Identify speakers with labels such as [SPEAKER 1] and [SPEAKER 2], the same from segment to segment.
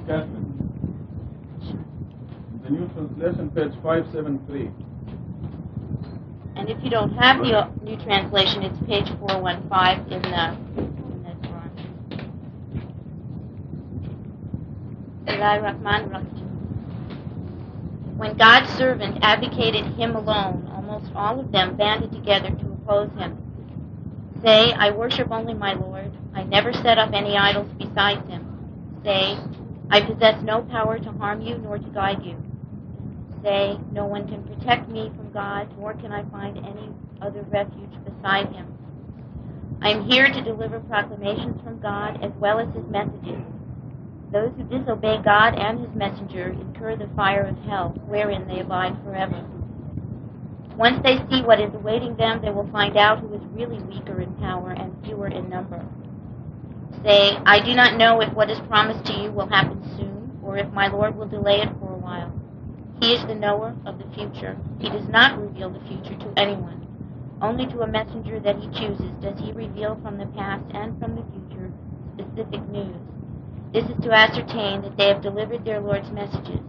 [SPEAKER 1] Kathryn. The New Translation, page 573.
[SPEAKER 2] And if you don't have the New Translation, it's page 415 in the Quran. Bismillahir-Rahmanir-Rahim. When God's servant advocated him alone, almost all of them banded together to oppose him. Say, I worship only my Lord. I never set up any idols besides him. Say, I possess no power to harm you nor to guide you. Say, no one can protect me from God, nor can I find any other refuge beside him. I am here to deliver proclamations from God as well as his messages. Those who disobey God and his messenger incur the fire of hell, wherein they abide forever. Once they see what is awaiting them, they will find out who is really weaker in power and fewer in number. Say, I do not know if what is promised to you will happen soon, or if my Lord will delay it for a while. He is the knower of the future. He does not reveal the future to anyone. Only to a messenger that he chooses does he reveal from the past and from the future specific news. This is to ascertain that they have delivered their Lord's messages.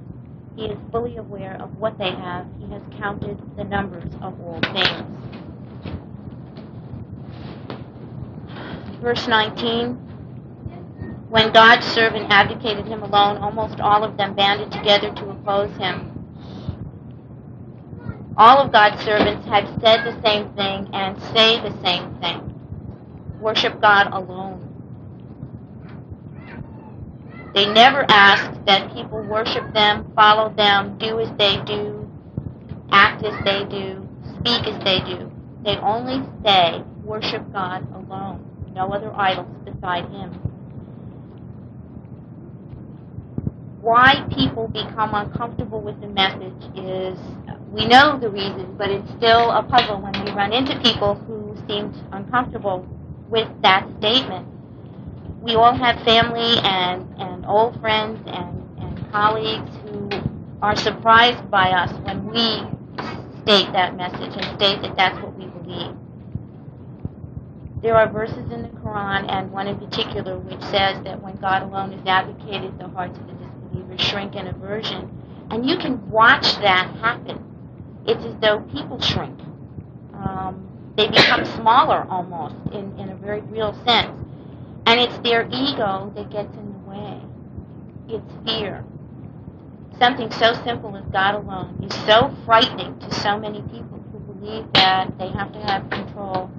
[SPEAKER 2] He is fully aware of what they have. He has counted the numbers of all things. Verse 19. When God's servant advocated him alone, almost all of them banded together to oppose him. All of God's servants have said the same thing and say the same thing. Worship God alone. They never ask that people worship them, follow them, do as they do, act as they do, speak as they do. They only say, worship God alone, no other idols beside him. Why people become uncomfortable with the message is, we know the reason, but it's still a puzzle when we run into people who seem uncomfortable with that statement. We all have family and old friends and colleagues who are surprised by us when we state that message and state that that's what we believe. There are verses in the Quran, and one in particular, which says that when God alone is advocated, the hearts of the disbelievers shrink in aversion. And you can watch that happen. It's as though people shrink. They become smaller almost in a very real sense. And it's their ego that gets in the way. It's fear. Something so simple as God alone is so frightening to so many people who believe that they have to have control,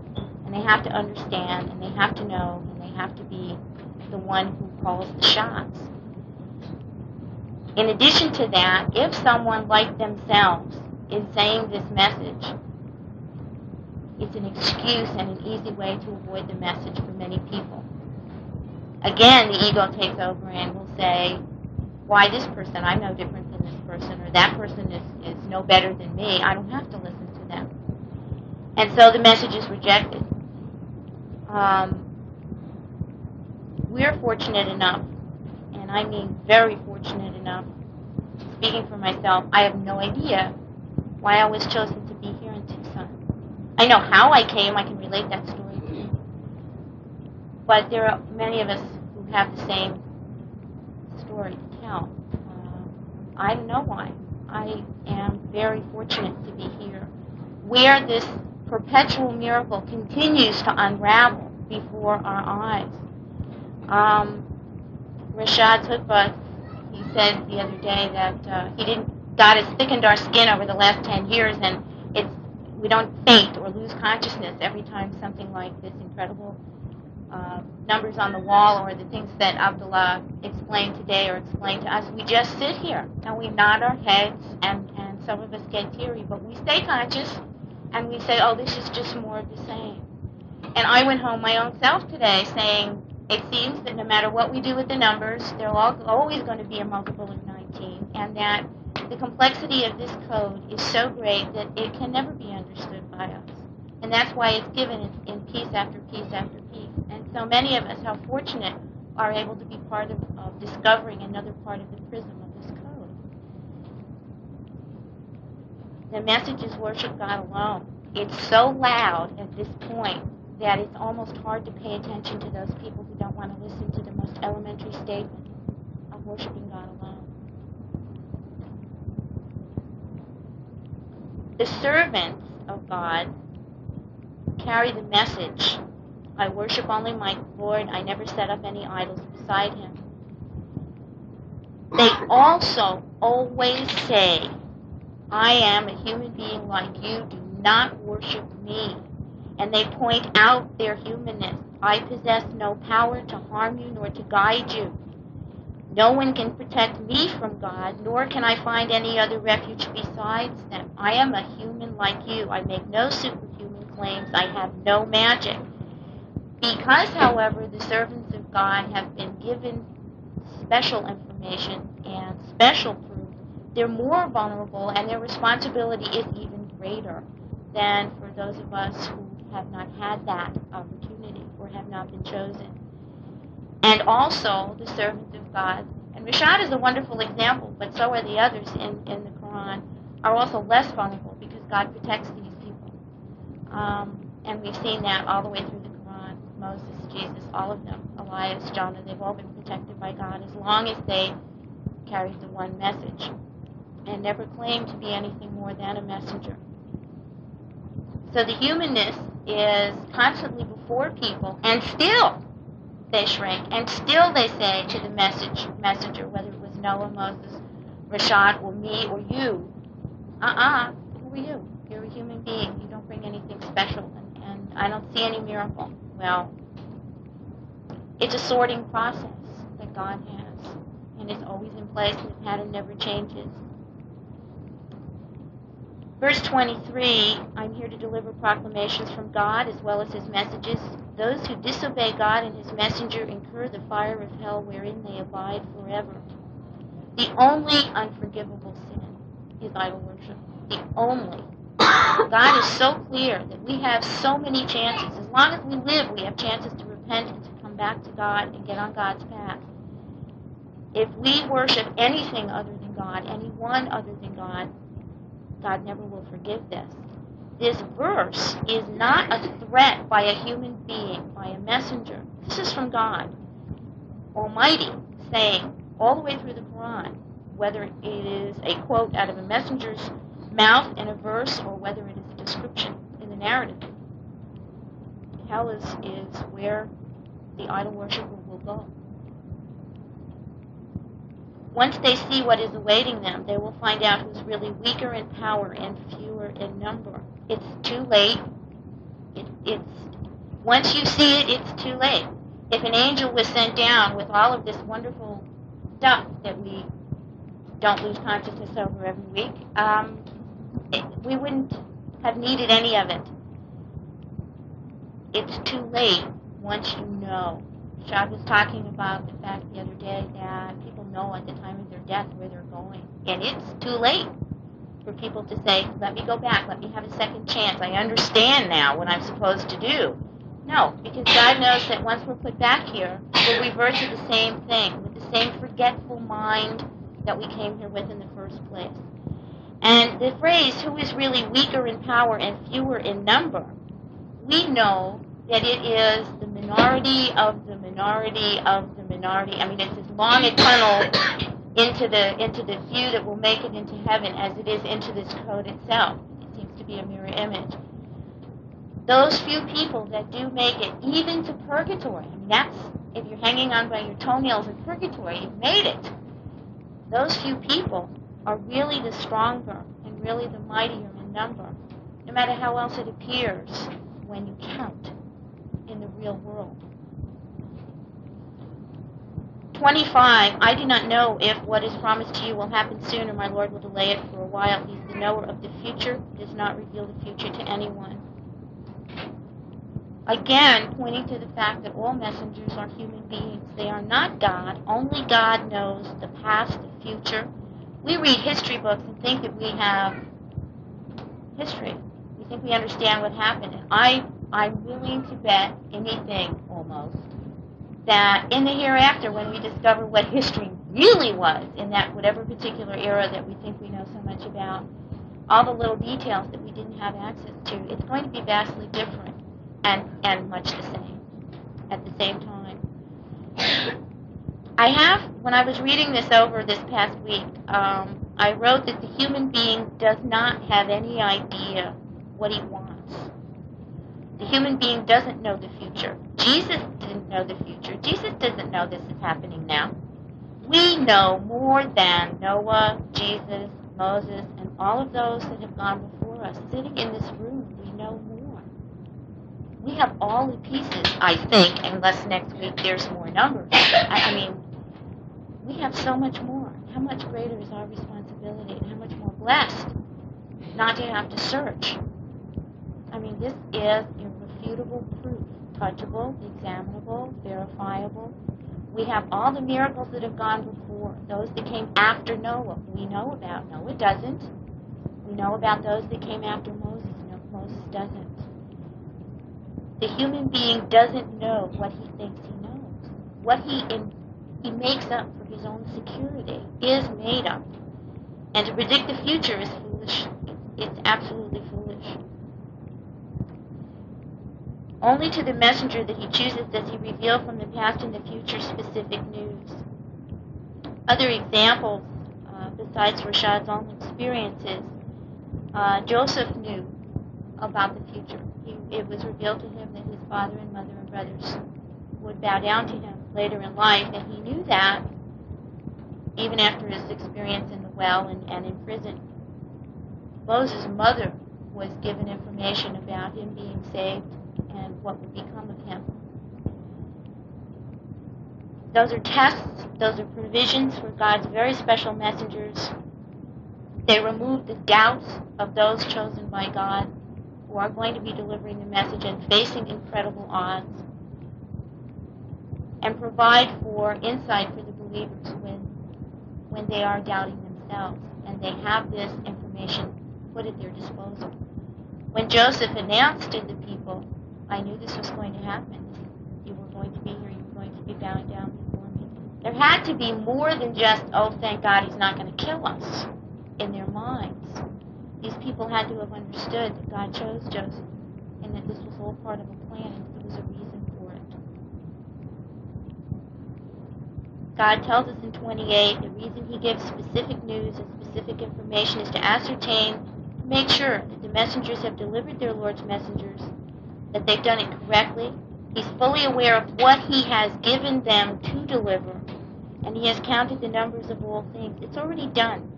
[SPEAKER 2] and they have to understand, and they have to know, and they have to be the one who calls the shots. In addition to that, if someone like themselves is saying this message, it's an excuse and an easy way to avoid the message for many people. Again, the ego takes over and will say, why this person? I'm no different than this person, or that person is no better than me. I don't have to listen to them. And so the message is rejected. We're fortunate enough, and I mean very fortunate enough, speaking for myself, I have no idea why I was chosen to be here in Tucson. I know how I came. I can relate that story to you. But there are many of us who have the same story to tell. I don't know why. I am very fortunate to be here, where this perpetual miracle continues to unravel before our eyes. Rashad Khalifa, he said the other day that God has thickened our skin over the last 10 years, and we don't faint or lose consciousness every time something like this incredible numbers on the wall or the things that Abdullah explained today or explained to us. We just sit here and we nod our heads, and some of us get teary, but we stay conscious and we say, oh, this is just more of the same. And I went home my own self today saying, it seems that no matter what we do with the numbers, there are always going to be a multiple of 19, and that the complexity of this code is so great that it can never be understood by us. And that's why it's given in piece after piece after piece. And so many of us, how fortunate, are able to be part of discovering another part of the prism of this code. The message is worship God alone. It's so loud at this point that it's almost hard to pay attention to those people who don't want to listen to the most elementary statement of worshiping God alone. The servants of God carry the message, I worship only my Lord, I never set up any idols beside him. They also always say, I am a human being like you, do not worship me. And they point out their humanness. I possess no power to harm you nor to guide you. No one can protect me from God, nor can I find any other refuge besides them. I am a human like you. I make no superhuman claims. I have no magic. Because, however, the servants of God have been given special information and special proof, they're more vulnerable and their responsibility is even greater than for those of us who have not had that opportunity or have not been chosen. And also the servants of God, and Rashad is a wonderful example, but so are the others in the Quran, are also less vulnerable because God protects these people. And we've seen that all the way through the Quran. Moses, Jesus, all of them, Elias, Jonah, they've all been protected by God as long as they carried the one message and never claimed to be anything more than a messenger. So the humanness is constantly before people, and still they shrink, and still they say to the messenger, whether it was Noah, Moses, Rashad, or me, or you, who are you? You're a human being. You don't bring anything special, and I don't see any miracle. Well, it's a sorting process that God has, and it's always in place, and the pattern never changes. Verse 23, I'm here to deliver proclamations from God as well as his messages. Those who disobey God and his messenger incur the fire of hell wherein they abide forever. The only unforgivable sin is idol worship. The only. God is so clear that we have so many chances. As long as we live, we have chances to repent and to come back to God and get on God's path. If we worship anything other than God, anyone other than God, God never will forgive this. This verse is not a threat by a human being, by a messenger. This is from God Almighty saying all the way through the Quran, whether it is a quote out of a messenger's mouth in a verse or whether it is a description in the narrative. Hell is where the idol worshiper will go. Once they see what is awaiting them, they will find out who's really weaker in power and fewer in number. It's too late. Once you see it, it's too late. If an angel was sent down with all of this wonderful stuff that we don't lose consciousness over every week, we wouldn't have needed any of it. It's too late once you know. Rashad was talking about the fact the other day that people know at the time of their death where they're going. And it's too late for people to say, let me go back, let me have a second chance. I understand now what I'm supposed to do. No, because God knows that once we're put back here, we'll revert to the same thing, with the same forgetful mind that we came here with in the first place. And the phrase, who is really weaker in power and fewer in number, we know that it is the minority of the minority of the minority. I mean, it's as long a tunnel into the few that will make it into heaven as it is into this code itself. It seems to be a mirror image. Those few people that do make it even to purgatory, I mean, that's, if you're hanging on by your toenails in purgatory, you've made it. Those few people are really the stronger and really the mightier in number, no matter how else it appears when you count in the real world. 25, I do not know if what is promised to you will happen soon or my Lord will delay it for a while. He's the knower of the future, does not reveal the future to anyone. Again, pointing to the fact that all messengers are human beings. They are not God. Only God knows the past, the future. We read history books and think that we have history. We think we understand what happened. And I'm willing to bet anything, almost, that in the hereafter, when we discover what history really was in that whatever particular era that we think we know so much about, all the little details that we didn't have access to, it's going to be vastly different and much the same at the same time. When I was reading this over this past week, I wrote that the human being does not have any idea what he wants. The human being doesn't know the future. Jesus didn't know the future. Jesus doesn't know this is happening now. We know more than Noah, Jesus, Moses, and all of those that have gone before us. Sitting in this room, we know more. We have all the pieces, I think, unless next week there's more numbers. I mean, we have so much more. How much greater is our responsibility, and how much more blessed not to have to search. I mean, this is irrefutable proof, touchable, examinable, verifiable. We have all the miracles that have gone before, those that came after Noah. We know about. Noah doesn't. We know about those that came after Moses. No, Moses doesn't. The human being doesn't know what he thinks he knows. What he makes up for his own security is made up. And to predict the future is foolish. It's absolutely foolish. Only to the messenger that he chooses does he reveal from the past and the future specific news. Other examples, besides Rashad's own experiences, Joseph knew about the future. It was revealed to him that his father and mother and brothers would bow down to him later in life, and he knew that even after his experience in the well and in prison. Moses' mother was given information about him being saved and what would become of him. Those are tests, those are provisions for God's very special messengers. They remove the doubts of those chosen by God who are going to be delivering the message and facing incredible odds, and provide for insight for the believers when they are doubting themselves and they have this information put at their disposal. When Joseph announced to the people, I knew this was going to happen. You were going to be here. You were going to be bowing down before me. There had to be more than just, oh, thank God he's not going to kill us, in their minds. These people had to have understood that God chose Joseph and that this was all part of a plan and there was a reason for it. God tells us in 28, the reason he gives specific news and specific information is to ascertain, to make sure that the messengers have delivered their Lord's messengers, that they've done it correctly. He's fully aware of what he has given them to deliver, and he has counted the numbers of all things. It's already done.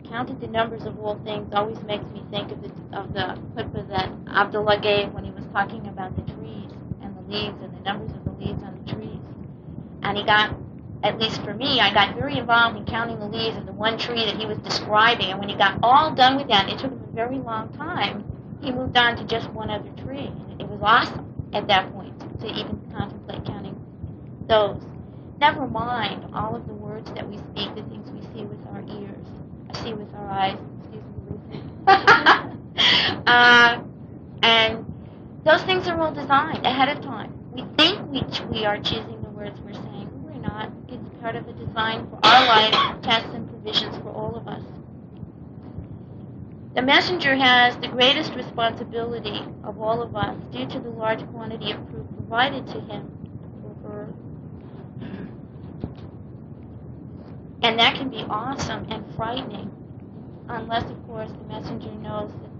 [SPEAKER 2] Counted the numbers of all things always makes me think of the khutbah that Abdullah gave when he was talking about the trees and the leaves and the numbers of the leaves on the trees. And he got, at least for me, I got very involved in counting the leaves of the one tree that he was describing. And when he got all done with that, it took him a very long time. He moved on to just one other tree. It was awesome at that point to even contemplate counting those. Never mind all of the words that we speak, the things we see with our ears, see with our eyes, excuse me, and those things are all designed ahead of time. We think we are choosing the words we're saying, but we're not. It's part of the design for our life, tests and provisions for all of us. The messenger has the greatest responsibility of all of us due to the large quantity of proof provided to him or her. And that can be awesome and frightening, unless, of course, the messenger knows that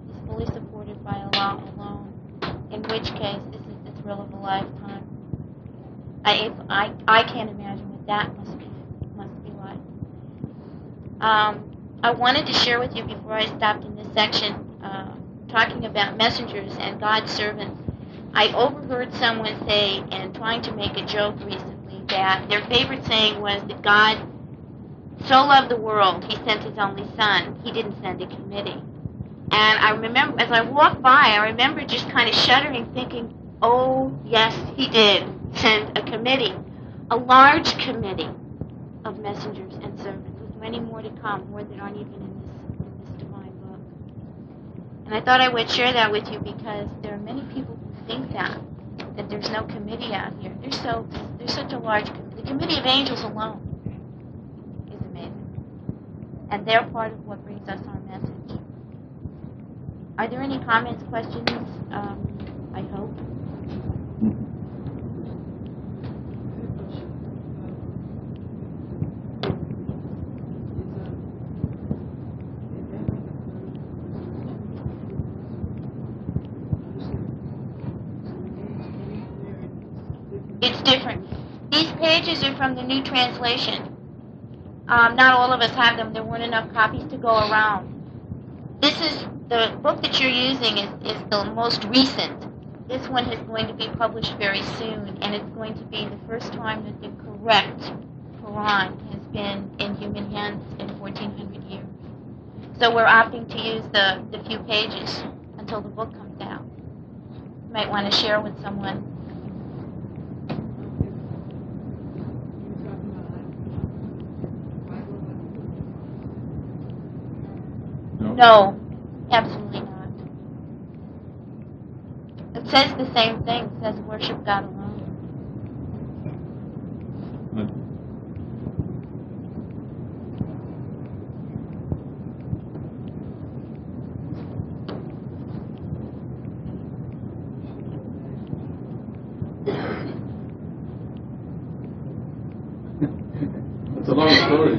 [SPEAKER 2] he's fully supported by Allah alone, in which case this is the thrill of a lifetime. I can't imagine what that must be like. I wanted to share with you before I stopped in this section, talking about messengers and God's servants. I overheard someone say, and trying to make a joke recently, that their favorite saying was that God so loved the world, he sent his only son. He didn't send a committee. And I remember, as I walked by, I remember just kind of shuddering, thinking, oh, yes, he did send a committee, a large committee of messengers and servants, with many more to come, more that aren't even in this divine book. And I thought I would share that with you because there are many people who think that there's no committee out here. There's such a large committee. The committee of angels alone is amazing. And they're part of what brings us our message. Are there any comments, questions? I hope. it's different. These pages are from the New Translation. Not all of us have them. There weren't enough copies to go around. This is the book that you're using is the most recent. This one is going to be published very soon, and it's going to be the first time that the correct Quran has been in human hands in 1400 years. So we're opting to use the few pages until the book comes out. You might want to share with someone. No, absolutely not. It says the same thing. It says worship God alone.
[SPEAKER 1] It's a long story.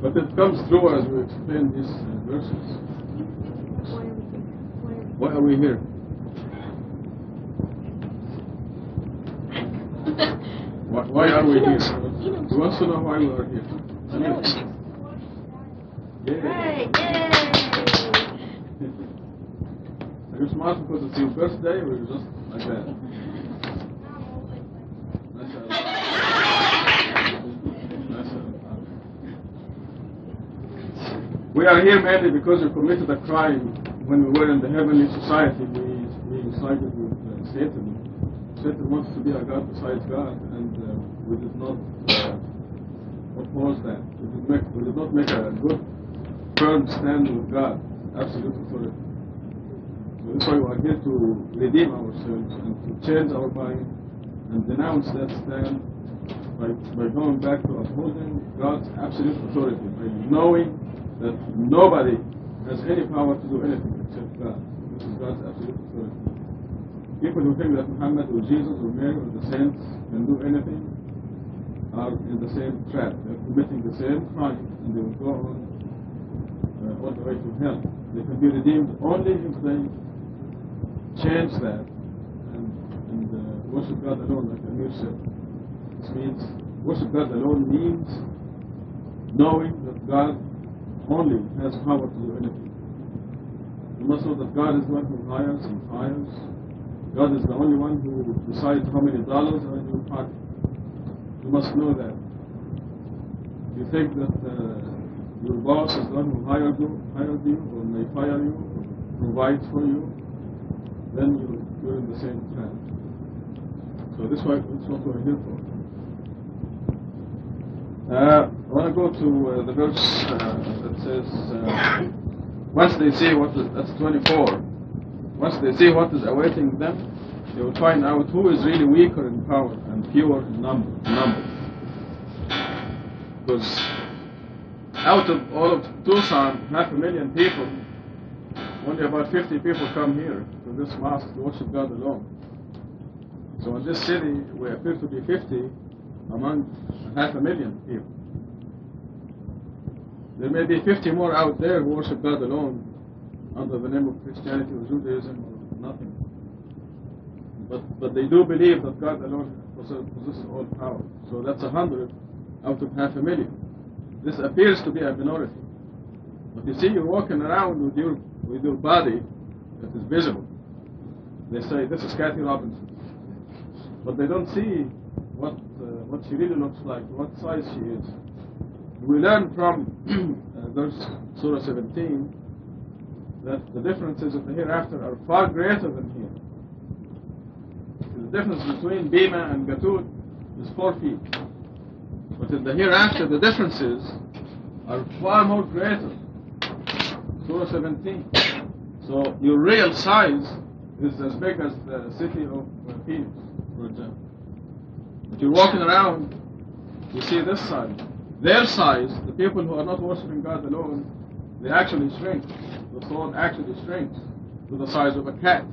[SPEAKER 1] But it comes through as we explain these verses. Why are we here? Why are we here? Who wants to know why we are here? Yay! Are you smart because it's your birthday, or you just like that? We are here mainly because we committed a crime when we were in the heavenly society. We sided with Satan. Satan wants to be a God besides God, and we did not oppose that. We did not make a good, firm stand with God, absolute authority. So that's why we are here to redeem ourselves and to change our mind and denounce that stand by going back to upholding God's absolute authority, by knowing that nobody has any power to do anything except God. This is God's absolute authority. People who think that Muhammad or Jesus or Mary or the saints can do anything are in the same trap. They're committing the same crime, and they will go on all the way to hell. They can be redeemed only if they change that and worship God alone, like Amir said. This means worship God alone means knowing that God only has power to do anything. You must know that God is the one who hires and fires. God is the only one who decides how many dollars are in your pocket. You must know that. You think that your boss is the one who hired you, or may fire you, or provides for you, then you're in the same trap. So that's what we're here for. I want to go to the verse that says, once they see that's 24, once they see what is awaiting them, they will find out who is really weaker in power and fewer in number. Because out of all of Tucson, 500,000 people, only about 50 people come here to this mosque to worship God alone. So in this city, we appear to be 50 among 500,000 people. There may be 50 more out there who worship God alone under the name of Christianity or Judaism or nothing. But they do believe that God alone possesses all power. So that's 100 out of 500,000. This appears to be a minority. But you see, you're walking around with your body that is visible. They say, this is Kathy Robinson. But they don't see what she really looks like, what size she is. We learn from verse Surah 17 that the differences of the hereafter are far greater than here. The difference between Bima and Gatut is 4 feet. But in the hereafter, the differences are far more greater. Surah 17. So your real size is as big as the city of Phoenix, for example. But you're walking around, you see this size. Their size, the people who are not worshiping God alone, they actually shrink. The sword actually shrinks to the size of a cat.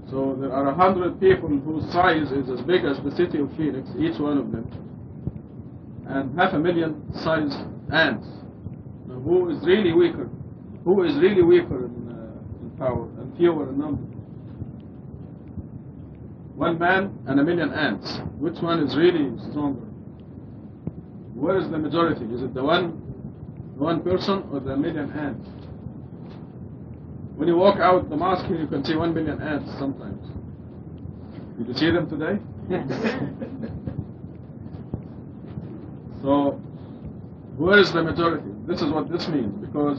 [SPEAKER 1] So there are 100 people whose size is as big as the city of Phoenix, each one of them, and 500,000 sized ants. Now, who is really weaker? Who is really weaker in power and fewer in number? one man and a million ants. Which one is really stronger? Where is the majority? Is it the one person or the million ants? When you walk out the mosque, you can see 1 million ants sometimes. Did you see them today? So, where is the majority? This is what this means, because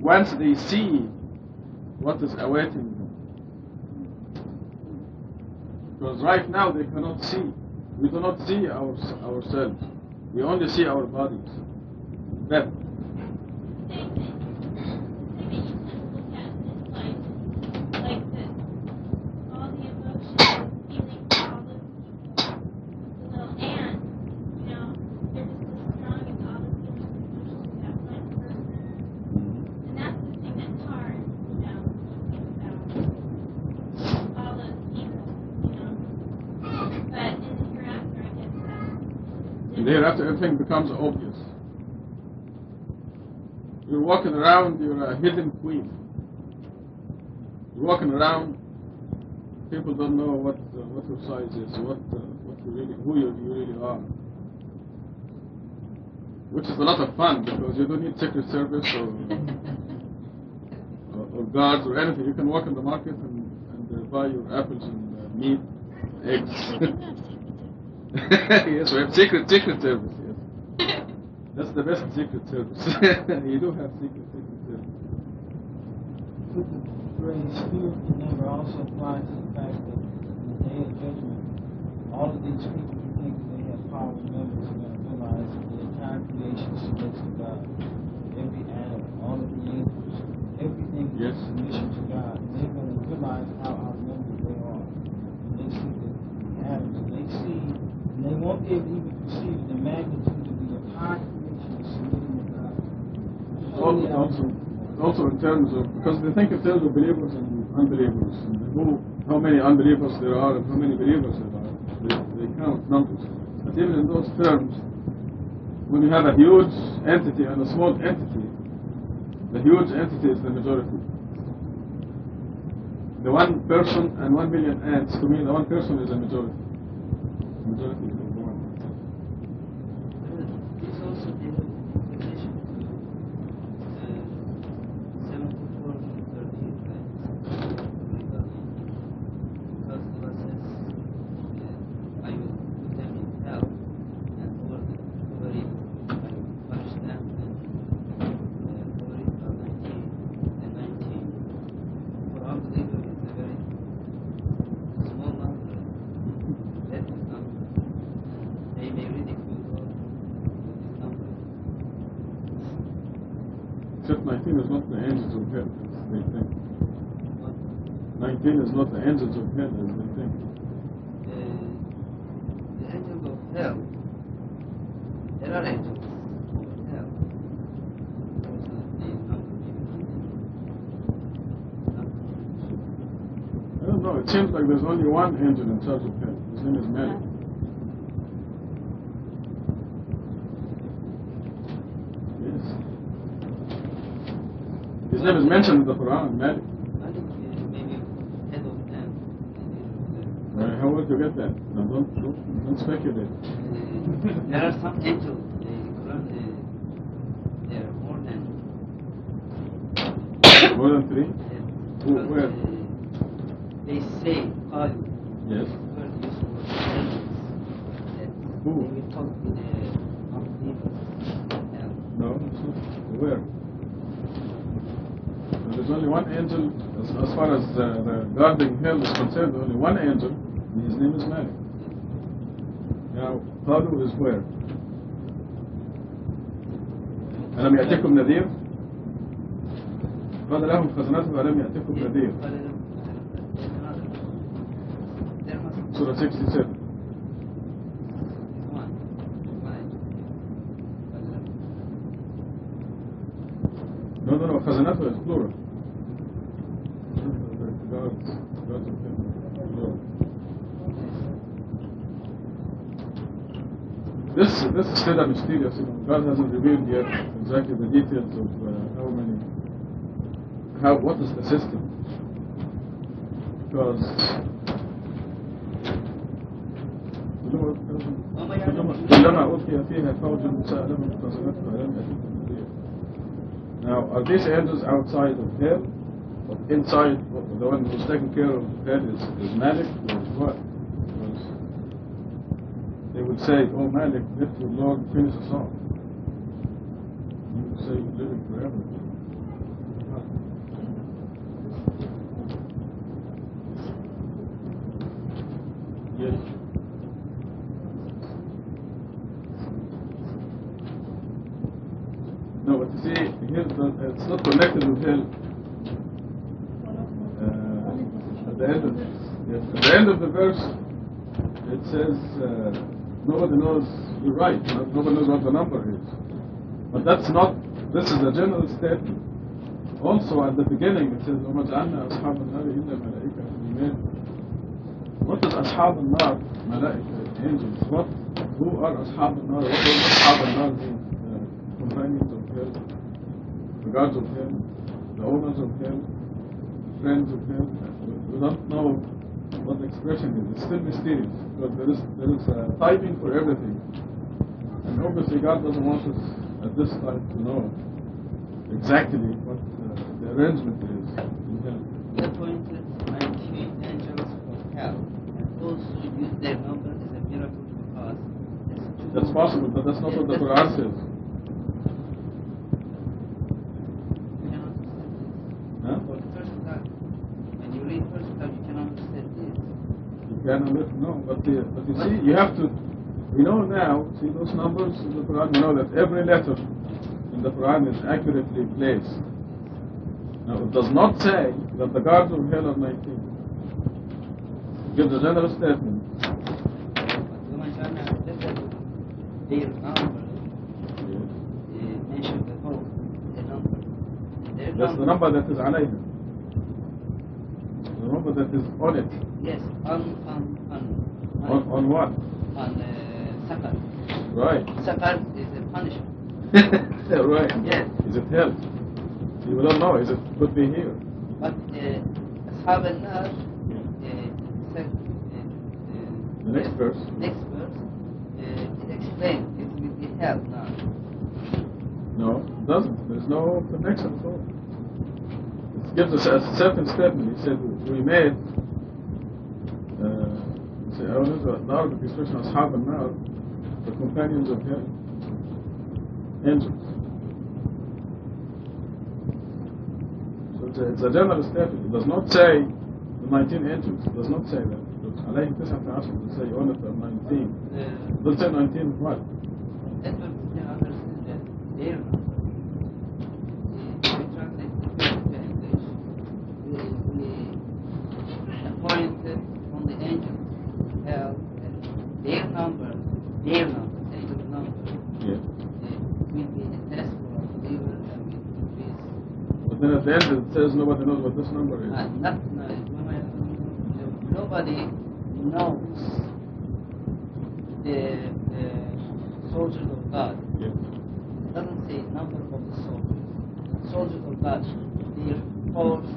[SPEAKER 1] once they see what is awaiting them, because right now they cannot see. We do not see ourselves. We only see our bodies. Death. Thereafter, everything becomes obvious. You're walking around, you're a hidden queen. You're walking around, people don't know what your size is, who you really are. Which is a lot of fun, because you don't need Secret Service or guards or anything. You can walk in the market and buy your apples and meat, eggs. Yes, we have secret service, yes. That's the best secret service. You do have secret service.
[SPEAKER 3] Could the phrase fear of the number also apply to the fact that in the day of judgment, all of these people who think that they have power and numbers are going to realize that the entire creation submits to God. Every atom, all of the angels, everything is submission to God. And they're going to realize how outnumbered they are. And they see the atoms, and they see. They won't be able to even perceive the magnitude of the entire creation submitting to God.
[SPEAKER 1] Also in terms of, because they think in terms of believers and unbelievers, and how many unbelievers there are and how many believers there are. They count numbers. But even in those terms, when you have a huge entity and a small entity, the huge entity is the majority. The one person and 1 million ants, to me the one person is a majority. Majority is the one.
[SPEAKER 4] It's also in relation to 74 and 38 because the Lord says, I will put them in hell, and over it I will punish them, and over it 19 and 19. For unbelievers, it's a very small number. That is not. They may ridicule this number.
[SPEAKER 1] Except 19 is not the angels of hell, as they think.
[SPEAKER 4] What?
[SPEAKER 1] 19 is not the angels of hell, as they think.
[SPEAKER 4] The angels of hell, there are angels of hell. Also, the number
[SPEAKER 1] I don't know, it seems like there's only one angel in charge of hell. His name is Malik. Yes. His name is mentioned in the Quran, Malik.
[SPEAKER 4] maybe head of them.
[SPEAKER 1] How would you get that? No, don't speculate.
[SPEAKER 4] There are some angels. The Quran, there are
[SPEAKER 1] More than 3?
[SPEAKER 4] because
[SPEAKER 1] Where?
[SPEAKER 4] They say,
[SPEAKER 1] Yes.
[SPEAKER 4] where do you support angels? That
[SPEAKER 1] Who?
[SPEAKER 4] they will talk to the unbelievers.
[SPEAKER 1] No, it's not. Where? There's only one angel, as far as the guarding hell is concerned, only one angel, and his name is Malik. Now, Talu is where? ألم يأتكم نذير؟ قال لهم خزنته ألم يأتكم نذير؟ Surah 67. No, خزنته is plural. God's of hell, plural. This is still mysterious. God hasn't revealed yet exactly the details of what is the system. Because كلما ألقي فيها فوج سألهم خزنتها لم يأتكم نذير. Now, are these angels outside of hell, or inside? The one who's taking care of hell is Malik, or what? Because they would say, "Oh Malik, let your Lord finish us off." You would say, "Living forever." Yes. No, but you see, here it's not connected with hell. At the end of the verse, it says, nobody knows. You're right. Nobody knows what the number is. But that's not. This is a general statement. Also, at the beginning, it says, وَمَا جَعَلْنَا أَصْحَابَ النَّارِ إِلَّا مَلَائِكَةً إِيمَانًا. What is أصحاب النار? Malaika, angels. Who are أصحاب النار? What does أصحاب النار mean? Companions of hell, the gods of hell, the owners of hell, friends of hell. We don't know what the expression is. It's still mysterious because there is a timing for everything. And obviously God doesn't want us at this time to know exactly what the arrangement is in hell.
[SPEAKER 4] He appointed 19 angels for hell, and those who use their number is a miracle to us.
[SPEAKER 1] That's possible, but that's not what the Quran says. Huh?
[SPEAKER 4] For the first time, when you read first time, you can understand this.
[SPEAKER 1] You cannot, no, but you see, you have to. We know now. See those numbers in the Quran. We know that every letter in the Quran is accurately placed. Now, it does not say that the guards of hell are 19. It gives a general statement.
[SPEAKER 4] Their number, mentioned before, the number.
[SPEAKER 1] That's the number that is alayha. The number that is on it.
[SPEAKER 4] Yes, on
[SPEAKER 1] what?
[SPEAKER 4] On Safar.
[SPEAKER 1] Right.
[SPEAKER 4] Safar is a punishment.
[SPEAKER 1] Right.
[SPEAKER 4] Yes.
[SPEAKER 1] Is it hell? You don't know. Could be here.
[SPEAKER 4] But Ashab al-Nar,
[SPEAKER 1] The next verse.
[SPEAKER 4] it explains it will be hell now.
[SPEAKER 1] No, it doesn't. There's no connection at all. It gives us a certain statement. He said, we made, the Arabic expression, Ashab al-Nar, the companions of hell, angels. So it's a general statement. It does not say the 19 angels. It does not say that. عليهم 19 to say on it 19. Don't say 19 what?
[SPEAKER 4] That will be understood that their number. We translate it to English. We appointed on the angels hell and their number, angel number,
[SPEAKER 1] Yeah.
[SPEAKER 4] will be a test for a believer and will increase.
[SPEAKER 1] But then at the end it says nobody knows what this number is.
[SPEAKER 4] Nobody knows the soldiers of God.
[SPEAKER 1] Yeah.
[SPEAKER 4] It doesn't say number of the soldiers. Soldiers of God, their force,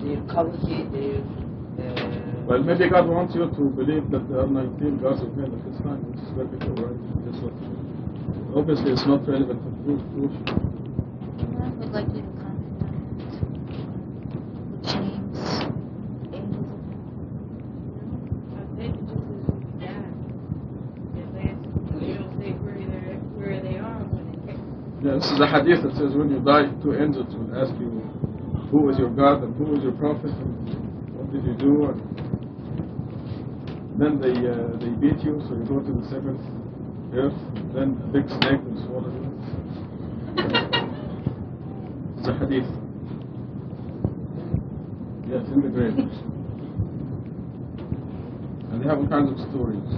[SPEAKER 4] their quality,
[SPEAKER 1] Well, maybe God wants you to believe that there are 19 gods of hell at this time, which is perfectly alright. That's what. Obviously, it's not relevant to proof.
[SPEAKER 2] I would like you to comment on James, angels of
[SPEAKER 1] Yeah, this is a hadith that says when you die, two angels will ask you, who is your God and who is your prophet and what did you do? And then they beat you, so you go to the seventh earth. Then a big snake will swallow you. It's a hadith. Yes, in the grave. And they have all kinds of stories.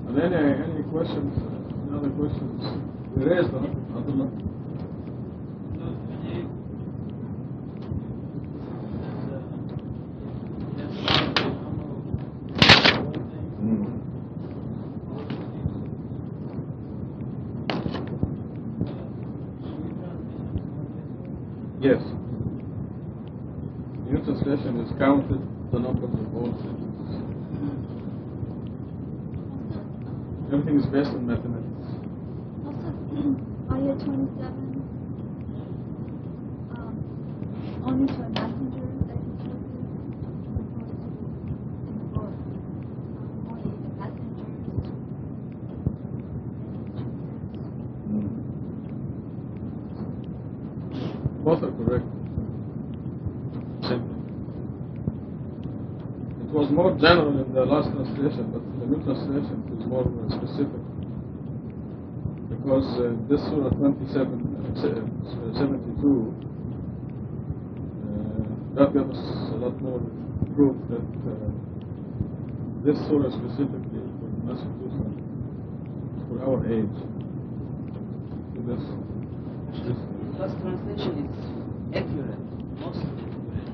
[SPEAKER 1] Are there any questions? Other questions? There is, no? I don't know. Yes. New translation is counted the numbers of everything is based on mathematics.
[SPEAKER 5] Also, ayah 27, only to a messenger that he chooses, opposed to in the book, only the messengers that he chooses.
[SPEAKER 1] Both are correct. Simple. It was more general in the last translation, but in the new translation it is more specific. Because this Surah 72, that gives us a lot more proof that this Surah specifically for the messages for our age. So this
[SPEAKER 4] Last translation is accurate, mostly accurate.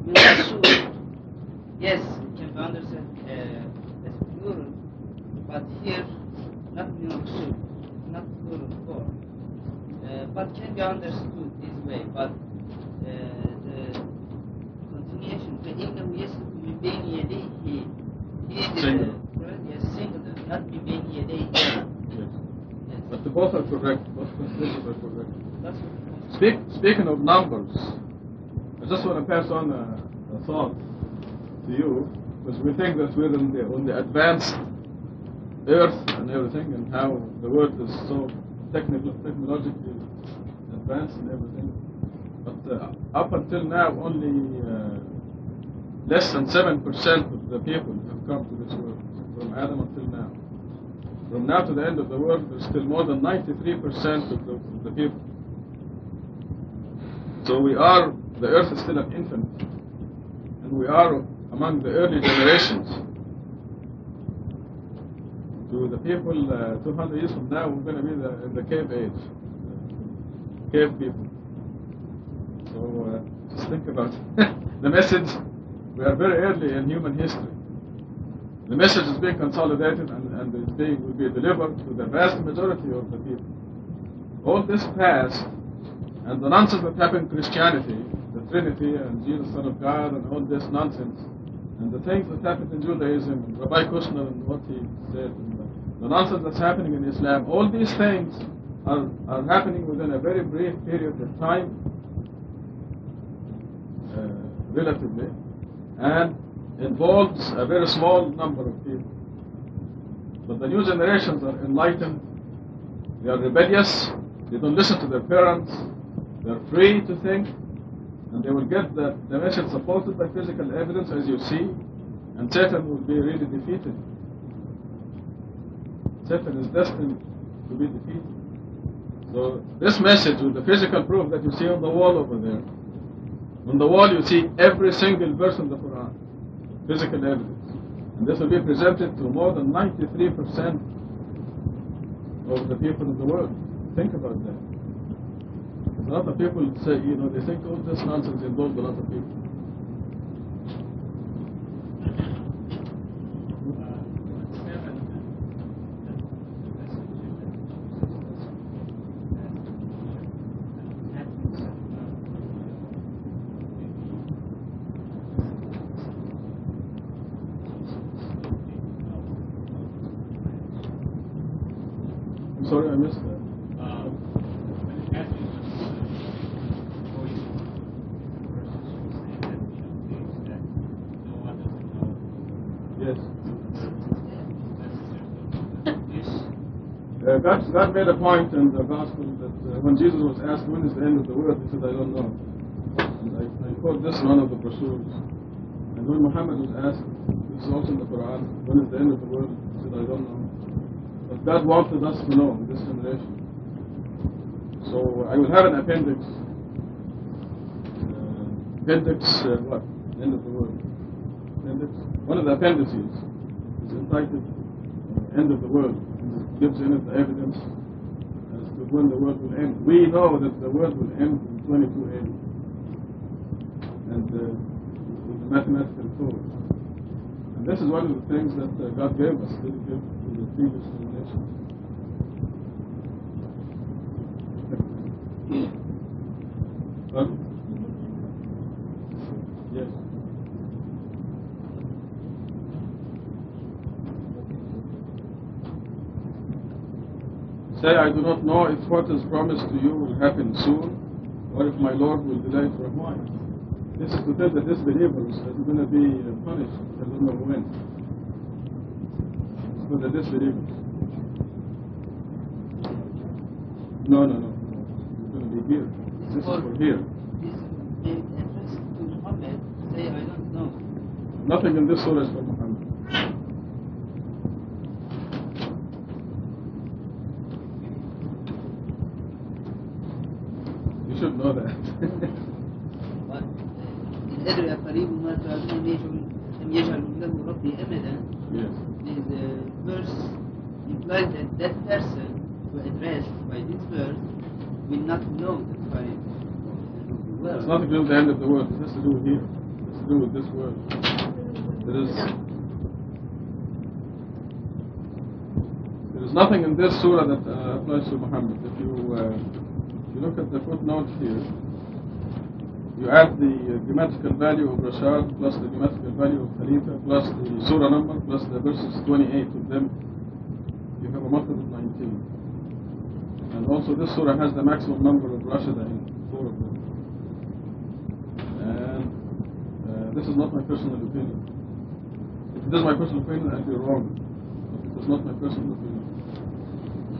[SPEAKER 4] You assume, yes, it can be understood as plural, but here, not plural, not plural form. But can be understood this way, but the continuation, فإنه يسلك من بين يديه, here is yes, singular, not من بين يديه.
[SPEAKER 1] Yes. But both are correct. Both translations are correct.
[SPEAKER 4] That's what
[SPEAKER 1] Speaking of numbers, I just want to pass on a thought to you, because we think that we're on the advanced earth and everything, and how the world is so technologically advanced and everything. But up until now, only less than 7% of the people have come to this world, from Adam until now. From now to the end of the world, there's still more than 93% of the people. So the earth is still an infant, and we are among the early generations. To the people 200 years from now, we're going to be in the cave age, cave people. So just think about the message. We are very early in human history. The message is being consolidated and will be delivered to the vast majority of the people. All this past and the nonsense that happened in Christianity, the Trinity and Jesus, Son of God, and all this nonsense, and the things that happened in Judaism, and Rabbi Kushner and what he said, and the nonsense that's happening in Islam, all these things are happening within a very brief period of time, relatively, and involves a very small number of people. But the new generations are enlightened, they are rebellious, they don't listen to their parents, they are free to think, and they will get the message supported by physical evidence, as you see, and Satan will be really defeated. Satan is destined to be defeated. So this message with the physical proof that you see on the wall over there, on the wall you see every single verse in the Quran, physical evidence. And this will be presented to more than 93% of the people in the world. Think about that. A lot of people say, they think all this nonsense involves a lot of people. I'm sorry, I missed that. Yes. God made a point in the gospel that when Jesus was asked when is the end of the world, he said, I don't know. And I quote this in one of the brochures. And when Muhammad was asked, this is also in the Quran, when is the end of the world, he said, I don't know. But God wanted us to know in this generation. So I will have an appendix. What? End of the world. Appendix. One of the appendices is entitled End of the World. It gives in it the evidence as to when the world will end. We know that the world will end in 2280. And with the mathematical code. And this is one of the things that God gave us, didn't give to the previous generations. Yes. Say, I do not know if what is promised to you will happen soon, or if my Lord will delay for a while. This is to tell the disbelievers that you're going to be punished. I don't know when. It's for the disbelievers. No. It's going to be here. This is for here.
[SPEAKER 4] This is addressed to Muhammad. Say, I don't know.
[SPEAKER 1] Nothing in this surah is for Muhammad. You should know that.
[SPEAKER 4] But الأدري قريب ما تعلمون لم يجعل له ربي أمدا.
[SPEAKER 1] Yes.
[SPEAKER 4] This verse implies that that person who addressed by this verse will not know the time of the world.
[SPEAKER 1] It's nothing to do with the end of the world. It has to do with here. It has to do with this world. There is nothing in this surah that applies to Muhammad. If you look at the footnote here, you add the grammatical value of Rashad plus the grammatical value of Khalifa plus the surah number plus the verses 28 of them, you have a multiple of 19. And also this surah has the maximum number of Rashada in 4 of them. And this is not my personal opinion. If it is my personal opinion, I'd be wrong. But it is not my personal opinion.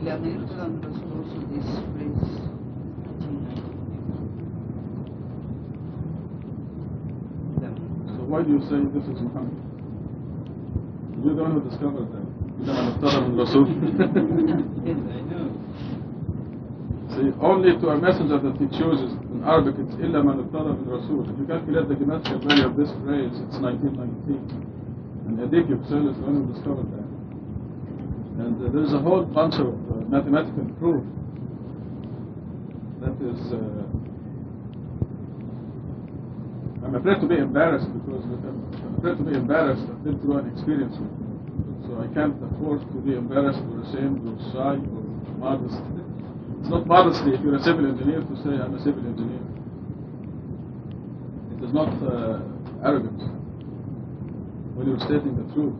[SPEAKER 4] لأن يقول الرسول also this phrase
[SPEAKER 1] So why do you say this is Muhammad? You're the one who discovered that. إذا ما نفترض من الرسول.
[SPEAKER 4] Yes, I know.
[SPEAKER 1] See, only to a messenger that he chooses in Arabic it's إلا ما نفترض من الرسول. If you calculate the grammatical value of this phrase, it's 1919. And Adik Yusel is the one who discovered that. And there's a whole bunch of mathematical proof that is I'm afraid to be embarrassed because I'm afraid to be embarrassed. I've been through an experience with it. So I can't afford to be embarrassed or ashamed or shy or modest. It's not modesty if you're a civil engineer to say I'm a civil engineer. It is not arrogance when you're stating the truth.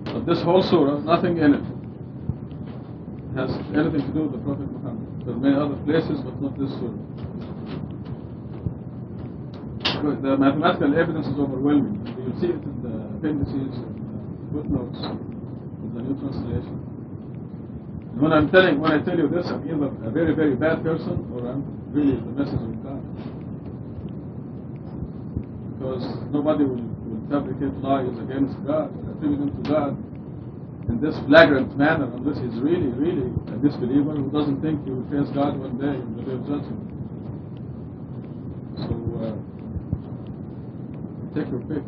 [SPEAKER 1] But this whole surah, nothing in it has anything to do with the Prophet Muhammad. There are many other places, but not this surah. The mathematical evidence is overwhelming. You'll see it in the appendices and footnotes of the new translation. And when I tell you this, I'm either a very, very bad person or I'm really the messenger of God. Because nobody will fabricate lies against God, attribute them to God in this flagrant manner unless he's really, really a disbeliever who doesn't think he will face God one day in the day of judgment. So, take your pick.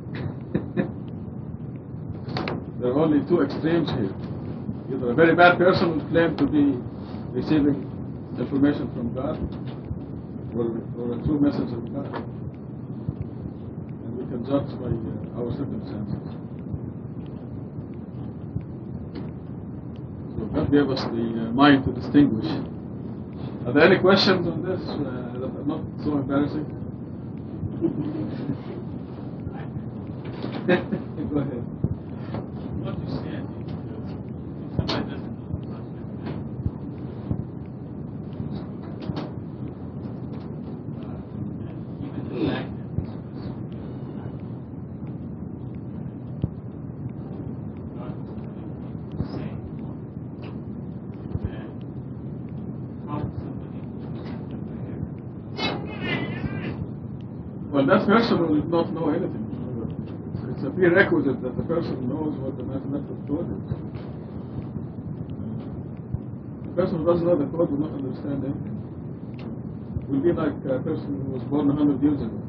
[SPEAKER 1] There are only two extremes here. Either a very bad person will claim to be receiving information from God, or a true message of God. And we can judge by our circumstances. So God gave us the mind to distinguish. Are there any questions on this that are not so embarrassing? Go ahead.
[SPEAKER 6] What you said, if somebody doesn't know the Prophet, even the fact that this was God was saying that how somebody who sent them
[SPEAKER 1] Well, that person will not know anything. It's a prerequisite that the person knows what the mathematical code is. The person who doesn't know the code will not understand anything. It will be like a person who was born 100 years ago.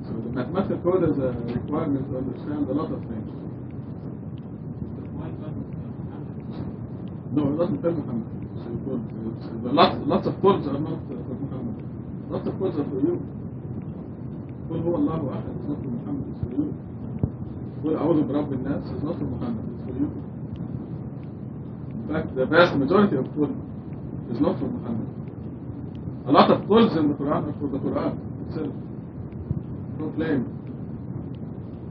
[SPEAKER 1] So the mathematical code is a requirement to understand a lot of things.
[SPEAKER 6] why God was telling Muhammad?
[SPEAKER 1] No, it doesn't tell Muhammad. So lots of codes are not for Muhammad. Lots of codes are for you. قل هو الله أحد is not for Muhammad, it's for you. قل أعوذ برب الناس is not for Muhammad, it's for you. In fact, the vast majority of qul is not for Muhammad. A lot of quls in the Quran are for the Quran itself. Don't claim.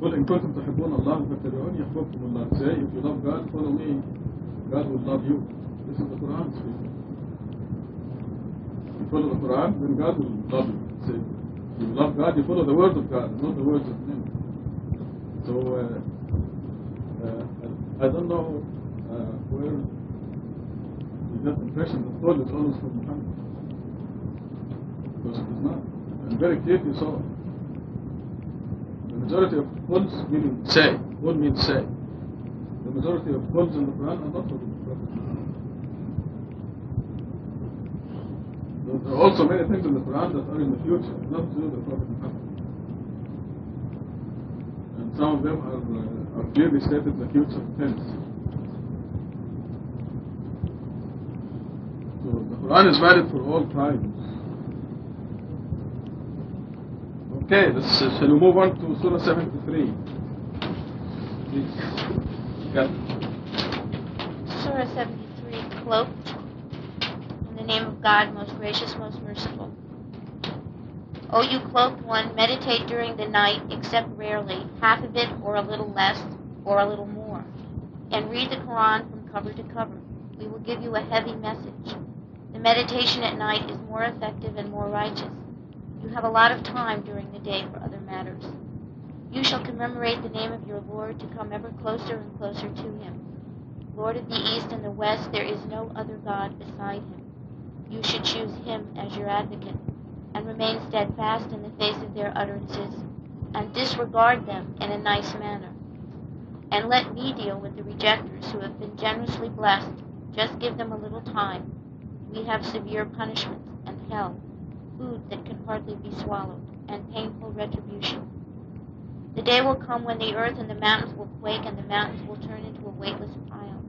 [SPEAKER 1] قل إن كنتم تحبون الله فاتبعوني يحببكم الله. Say, if you love God, follow me. God will love you. This is the Quran speaking. You follow the Quran, then God will love you. Say, you love God, you follow the words of God, not the words of men. So, I don't know where you get the impression that Paul is always from Muhammad. Because it is not. And very clearly so. The majority of Pauls meaning say. Paul means say. The majority of Pauls in the Quran are not from the Prophet Muhammad. There are also many things in the Quran that are in the future, not to the Prophet Muhammad. And some of them are clearly stated in the future tense. So the Quran is valid for all times. Okay, shall we move on to Surah 73? Please.
[SPEAKER 2] Surah 73, cloaked. In the name of God, most gracious, most merciful. O you cloaked one, meditate during the night, except rarely, half of it or a little less or a little more, and read the Quran from cover to cover. We will give you a heavy message. The meditation at night is more effective and more righteous. You have a lot of time during the day for other matters. You shall commemorate the name of your Lord to come ever closer and closer to him. Lord of the East and the West, there is no other God beside him. You should choose him as your advocate, and remain steadfast in the face of their utterances, and disregard them in a nice manner. And let me deal with the rejectors who have been generously blessed. Just give them a little time. We have severe punishments and hell, food that can hardly be swallowed, and painful retribution. The day will come when the earth and the mountains will quake, and the mountains will turn into a weightless pile.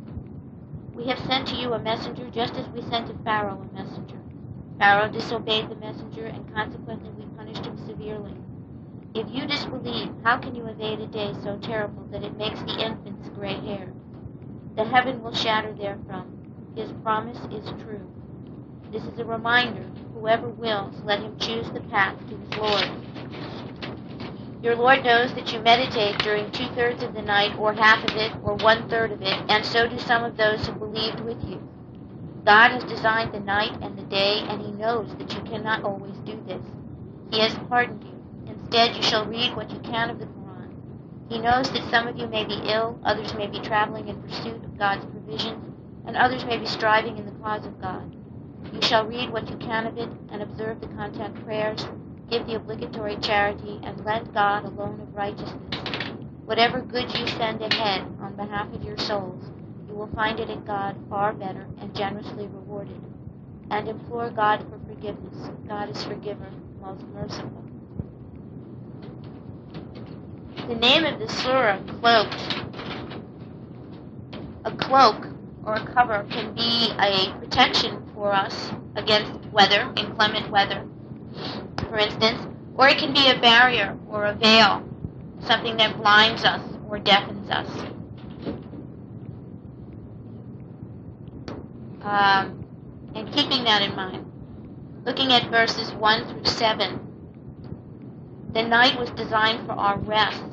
[SPEAKER 2] We have sent to you a messenger just as we sent to Pharaoh a messenger. Pharaoh disobeyed the messenger, and consequently we punished him severely. If you disbelieve, how can you evade a day so terrible that it makes the infants gray-haired? The heaven will shatter therefrom. His promise is true. This is a reminder. Whoever wills, let him choose the path to his Lord. Your Lord knows that you meditate during 2/3 of the night, or half of it, or 1/3 of it, and so do some of those who believed with you. God has designed the night and the day, and he knows that you cannot always do this. He has pardoned you. Instead, you shall read what you can of the Quran. He knows that some of you may be ill, others may be traveling in pursuit of God's provisions, and others may be striving in the cause of God. You shall read what you can of it, and observe the contact prayers, give the obligatory charity, and lend God a loan of righteousness. Whatever good you send ahead on behalf of your souls, you will find it in God far better and generously rewarded. And implore God for forgiveness. God is forgiver, most merciful. The name of the surah, cloaked. A cloak or a cover can be a protection for us against weather, inclement weather, for instance, or it can be a barrier or a veil, something that blinds us or deafens us. And keeping that in mind, looking at verses 1 through 7, the night was designed for our rest.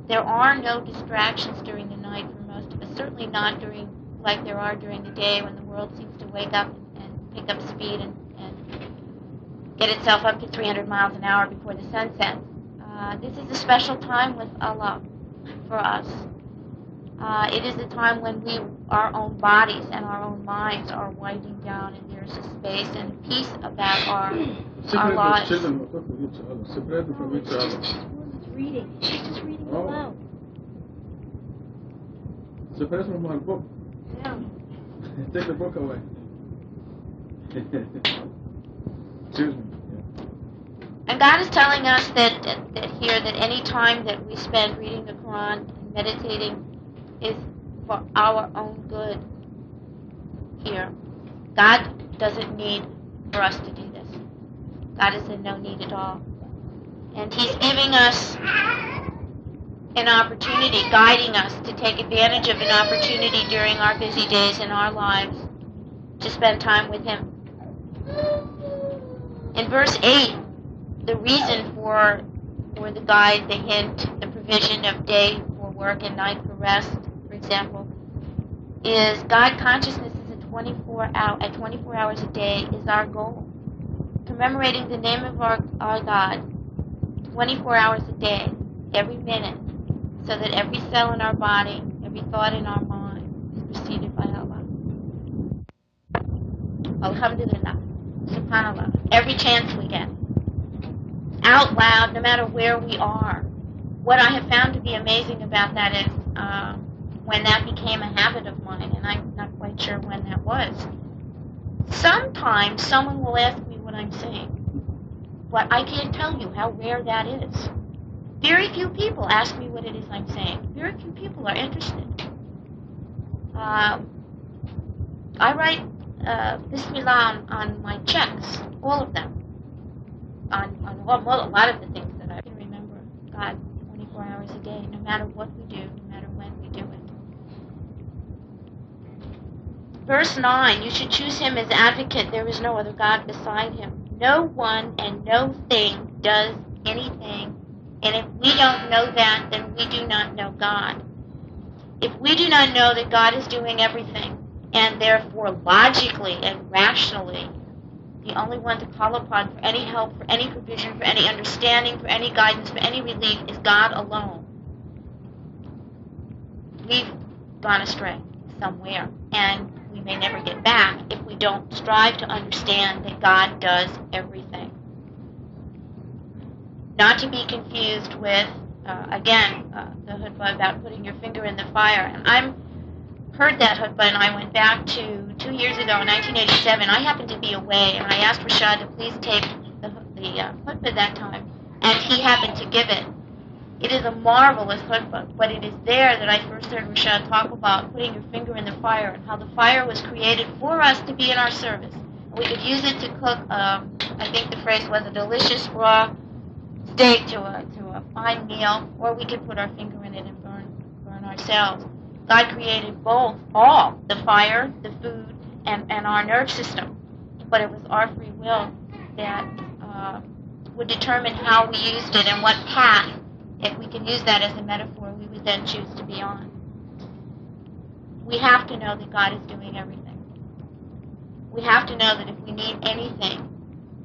[SPEAKER 2] There are no distractions during the night for most of us, certainly not during like there are during the day when the world seems to wake up and pick up speed and get itself up to 300 miles an hour before the sun sets. This is a special time with Allah for us. It is a time when our own bodies and our own minds are winding down, and there's a space and a peace about our lives.
[SPEAKER 1] Children will talk with each other, separated from each other.
[SPEAKER 5] It's reading. She's just reading aloud.
[SPEAKER 1] Separate from my book.
[SPEAKER 5] Yeah.
[SPEAKER 1] Take the book away. Excuse me.
[SPEAKER 2] And God is telling us that here that any time that we spend reading the Quran and meditating is for our own good here. God doesn't need for us to do this. God is in no need at all. And he's giving us an opportunity, guiding us to take advantage of an opportunity during our busy days in our lives to spend time with him. In verse 8, the reason for the guide, the hint, the provision of day for work and night for rest, for example, is God consciousness is a at 24 hours a day is our goal. Commemorating the name of our God 24 hours a day, every minute, so that every cell in our body, every thought in our mind is preceded by Allah. Alhamdulillah, subhanallah, every chance we get, out loud, no matter where we are. What I have found to be amazing about that is when that became a habit of mine, and I'm not quite sure when that was. Sometimes someone will ask me what I'm saying, but I can't tell you how rare that is. Very few people ask me what it is I'm saying. Very few people are interested. I write Bismillah on my checks, all of them, on a lot of the things that I can remember God 24 hours a day, no matter what we do, no matter when we do it. Verse 9, you should choose him as advocate. There is no other God beside him. No one and no thing does anything. And if we don't know that, then we do not know God. If we do not know that God is doing everything, and therefore logically and rationally, the only one to call upon for any help, for any provision, for any understanding, for any guidance, for any relief is God alone, we've gone astray somewhere. And we may never get back if we don't strive to understand that God does everything. Not to be confused with, the khutbah about putting your finger in the fire. And I heard that khutbah, and I went back to 2 years ago in 1987. I happened to be away, and I asked Rashad to please tape the khutbah that time, and he happened to give it. It is a marvelous khutbah, but it is there that I first heard Rashad talk about putting your finger in the fire and how the fire was created for us to be in our service. We could use it to cook, I think the phrase was a delicious raw steak to a fine meal, or we could put our finger in it and burn ourselves. God created both, all, the fire, the food, and our nerve system. But it was our free will that would determine how we used it and what path, if we can use that as a metaphor, we would then choose to be on. We have to know that God is doing everything. We have to know that if we need anything,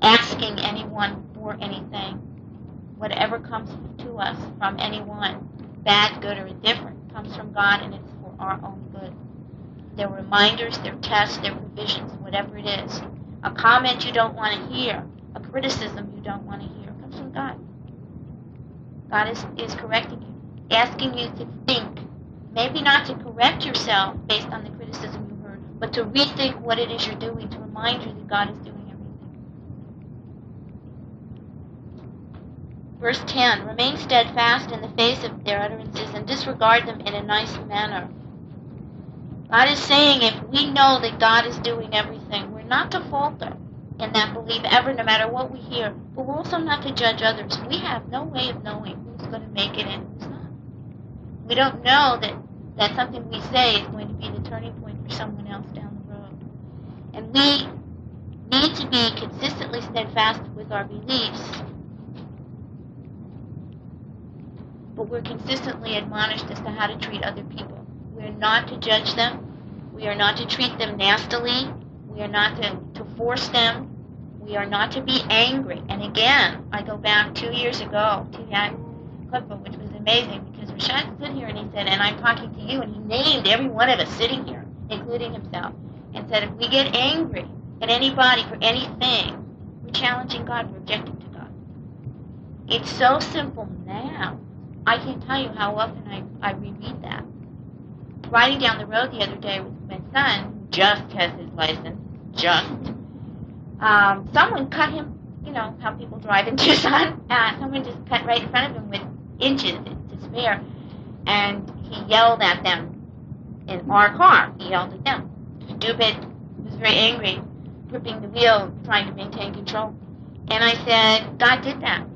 [SPEAKER 2] asking anyone for anything, whatever comes to us from anyone, bad, good, or indifferent, comes from God, and it's for our own good. They're reminders, they're tests, they're provisions, whatever it is. A comment you don't want to hear, a criticism you don't want to hear, comes from God. God is correcting you, asking you to think, maybe not to correct yourself based on the criticism you heard, but to rethink what it is you're doing, to remind you that God is doing everything. Verse 10, remain steadfast in the face of their utterances and disregard them in a nice manner. God is saying if we know that God is doing everything, we're not to falter in that belief ever, no matter what we hear. But we're also not to judge others. We have no way of knowing who's going to make it and who's not. We don't know that something we say is going to be the turning point for someone else down the road. And we need to be consistently steadfast with our beliefs, but we're consistently admonished as to how to treat other people. We are not to judge them. We are not to treat them nastily. We are not to force them. We are not to be angry. And again, I go back 2 years ago to that khutbah, which was amazing, because Rashad stood here and he said, and I'm talking to you, and he named every one of us sitting here, including himself, and said, if we get angry at anybody for anything, we're challenging God, we're objecting to God. It's so simple now. I can't tell you how often I reread that. Riding down the road the other day with my son, who just has his license, someone cut him, you know, how people drive in Tucson, someone just cut right in front of him with inches to spare, and he yelled at them in our car. He yelled at them. Stupid. He was very angry, gripping the wheel, trying to maintain control. And I said, God did that.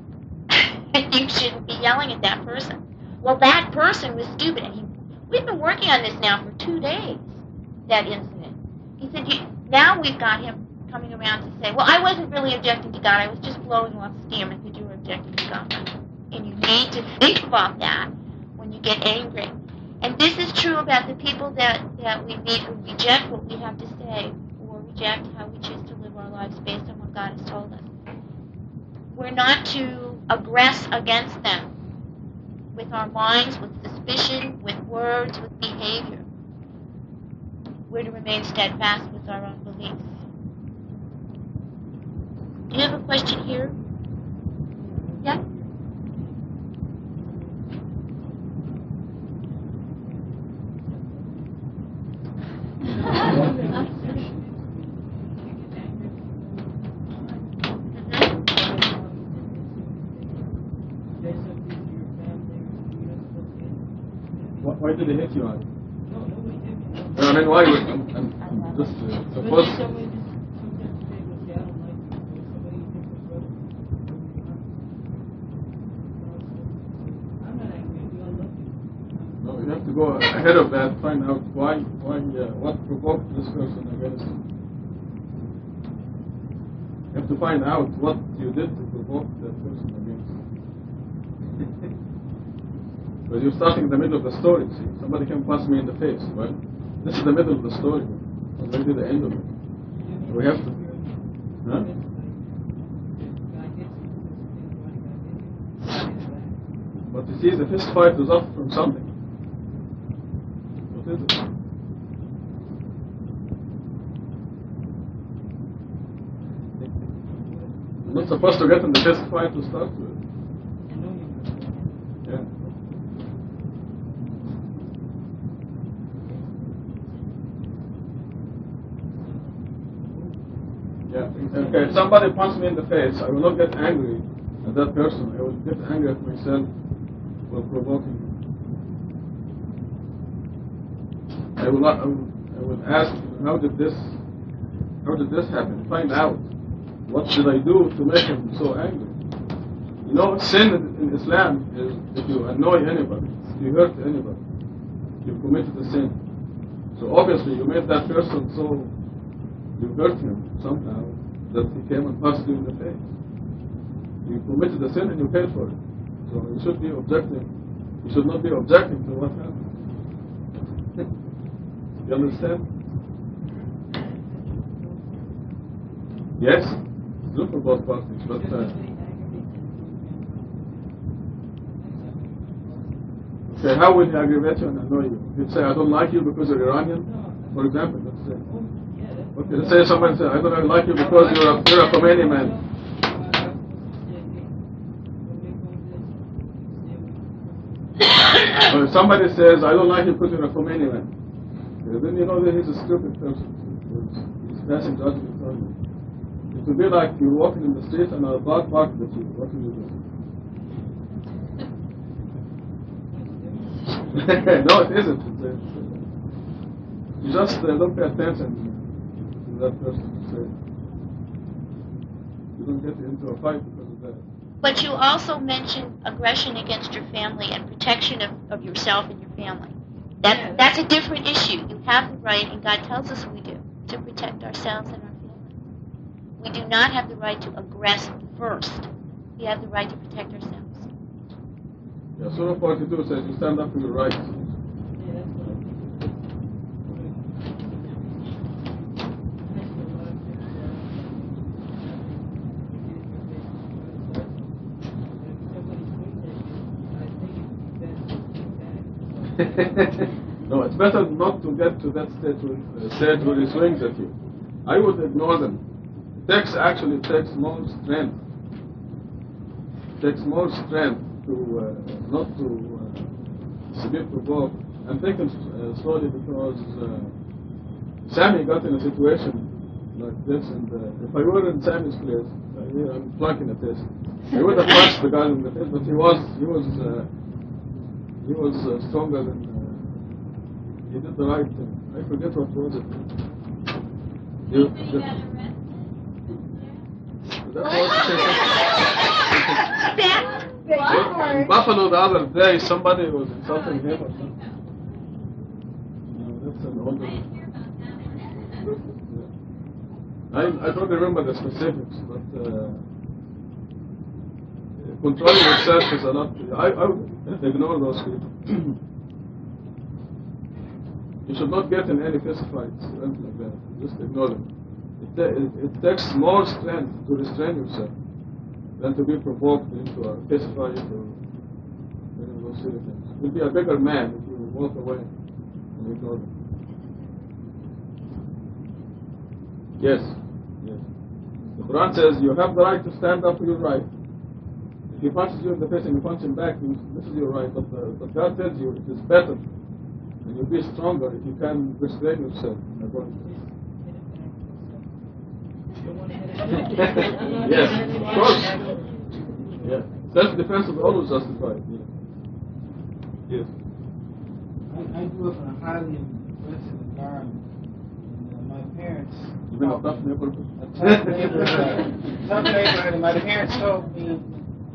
[SPEAKER 2] You shouldn't be yelling at that person. Well, that person was stupid. And we've been working on this now for 2 days, that incident. He said, now we've got him coming around to say, well, I wasn't really objecting to God. I was just blowing off steam because you were objecting to God. And you need to think about that when you get angry. And this is true about the people that we meet who reject what we have to say. obey or reject, how we choose to live our lives based on what God has told us. We're not to aggress against them with our minds, with suspicion, with words, with behavior. We're to remain steadfast with our own beliefs. Do you have a question here? Yeah?
[SPEAKER 1] Why did they hit you on?
[SPEAKER 3] No, nobody hit me.
[SPEAKER 1] I mean, why would I'm just supposed to...
[SPEAKER 3] Somebody just sometimes say, well, see, I don't like you. Or somebody hit my brother. I'm not angry at you, I love you.
[SPEAKER 1] No, you have to go ahead of that, find out what provoked this person against you. You have to find out what you did to provoke that person against you. Because you're starting in the middle of the story, see. Somebody can punch me in the face. Well, this is the middle of the story. Already the end of it. We have to... Huh? But you see, the fist fight is up from something. What is it? You're not supposed to get in the fist fight to start with. Yeah. Yeah. Okay, if somebody punches me in the face, I will not get angry at that person. I will get angry at myself for provoking him. I will ask, how did this happen? Find out. What should I do to make him so angry? You know, sin in Islam is if you annoy anybody, if you hurt anybody, you've committed a sin. So obviously you made that person so, you hurt him somehow, that he came and punched you in the face. You committed a sin and you paid for it. So you should be objecting. You should not be objecting to what happened. You understand? Yes, it's good for both parties, but okay, how will he aggravate you and annoy you? He'd say, I don't like you because you're Iranian, for example, let's say. Okay, let's say somebody says, I don't like you because you're a Khomeini man. Or if somebody says, I don't like you because you're a Khomeini man, then you know that he's a stupid person. He's passing judgment on you. It would be like you're walking in the street and a dog barks at you. What will you do? No, it isn't. You just don't pay attention to that person. You don't get into a fight because of that.
[SPEAKER 2] But you also mentioned aggression against your family and protection of yourself and your family. That's a different issue. You have the right, and God tells us we do, to protect ourselves and our family. We do not have the right to aggress first. We have the right to protect ourselves.
[SPEAKER 1] Yeah, Surah 42 says you stand up for your rights. No, it's better not to get to that stage where he swings at you. I would ignore them. It takes more strength. It takes more strength to not to be provoked. I'm thinking slowly because Sammy got in a situation like this, and if I were in Sammy's place, I'm flunking at this. I would have punched the guy in the face, but he was stronger than. He did the right thing. I forget what was it. In Buffalo the other day, somebody was insulting him or something. No, that's an older. I don't remember the specifics, but controlling yourself is a lot. I would ignore those people. You should not get in any fist fights or anything like that. Just ignore them. It takes more strength to restrain yourself than to be provoked into a fist fight or any of those silly things. You'll be a bigger man if you walk away and ignore them. Yes. The Quran says you have the right to stand up for your right. If he punches you in the face and you punch him back, this is your right. But God tells you it is better and you'll be stronger if you can restrain yourself. Yes, of course. Yeah. Self-defense is always justified. Yeah. Yes.
[SPEAKER 3] I grew up in a highly aggressive environment. And, my parents...
[SPEAKER 1] You mean a tough neighborhood?
[SPEAKER 3] A tough neighborhood. And my parents told me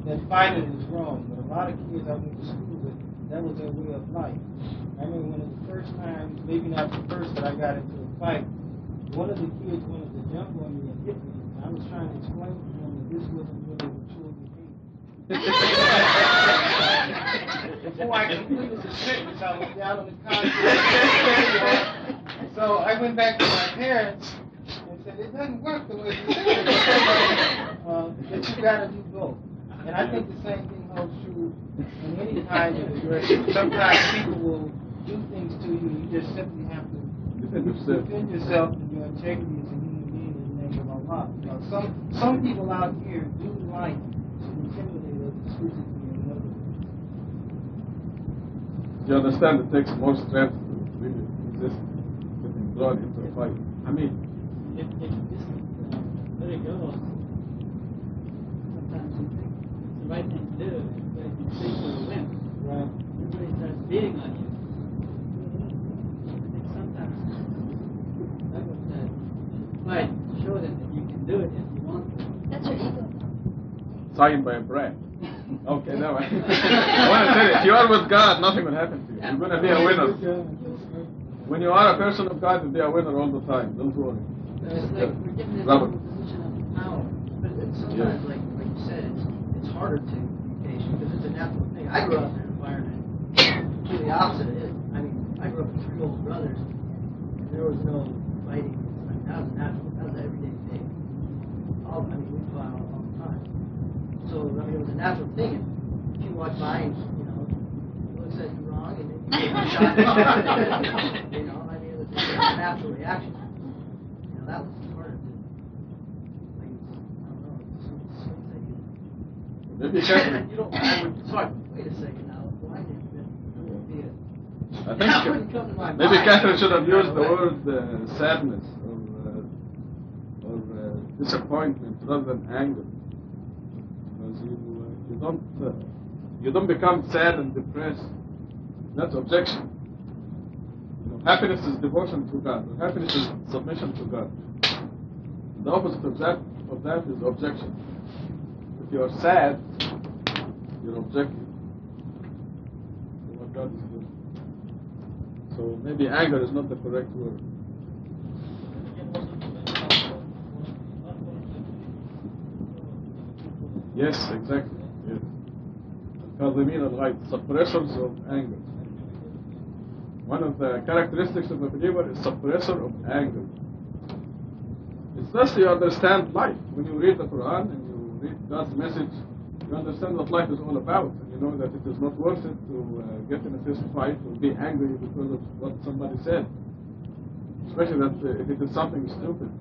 [SPEAKER 3] that fighting is wrong. But a lot of kids I went to school with, that was their way of life. I remember one of the first times, maybe not the first, but I got into a fight. One of the kids wanted to jump on me and hit me. I was trying to explain to him that this wasn't really what children do. Before I completed the sentence, I was down on the concrete. So I went back to my parents and said, it doesn't work the way you said it. That you got to do both. And I think the same thing holds true in any kind of aggression. Sometimes people will do things to you, and you just simply have to defend yourself and your integrity as a human being in the name of Allah. You know, some people out here do like to intimidate others physically and other ways.
[SPEAKER 1] You understand it takes more strength to really resist getting drawn into a fight. I mean,
[SPEAKER 7] if you just let it go, sometimes you think it's the right thing to do, but if you think for a win,
[SPEAKER 3] Right.
[SPEAKER 7] everybody starts beating on you. I think sometimes that was that fight, show them that you can do it if you want to.
[SPEAKER 5] That's your ego.
[SPEAKER 1] signed by a brand. Okay, now I want to tell you, if you are with God, nothing will happen to you. You're going to be a winner. When you are a person of God, you'll be a winner all the time. Don't worry.
[SPEAKER 8] It's like we're given this
[SPEAKER 1] Robert.
[SPEAKER 8] position of power, but it's sometimes, like you said, it's harder to be patient because it's a natural thing. I grew up in an environment completely opposite of it. I mean, I grew up with 3 older brothers, and there was no fighting. I mean, that was natural. That was an everyday thing. We fought all the time. So I mean, it was a natural thing. And if you walk by and he looks at you wrong, and then you get a shot. You know, I mean, it was just a natural reaction. That was harder to, I don't know, some swings that you don't, I would talk, wait a second now, why did you
[SPEAKER 1] I think maybe Kathryn should have used the word sadness or disappointment rather than anger, because you don't become sad and depressed. That's objection. Happiness is devotion to God. Happiness is submission to God. The opposite of that is objection. If you are sad, you're objecting to what God is doing. So maybe anger is not the correct word. Yes, exactly. Yes. Al-Kadhimin al-Ghayb, suppressors of anger. One of the characteristics of a believer is suppressor of anger. It's thus you understand life. When you read the Quran and you read God's message, you understand what life is all about, and you know that it is not worth it to get in a fist fight or be angry because of what somebody said, especially that if it is something stupid.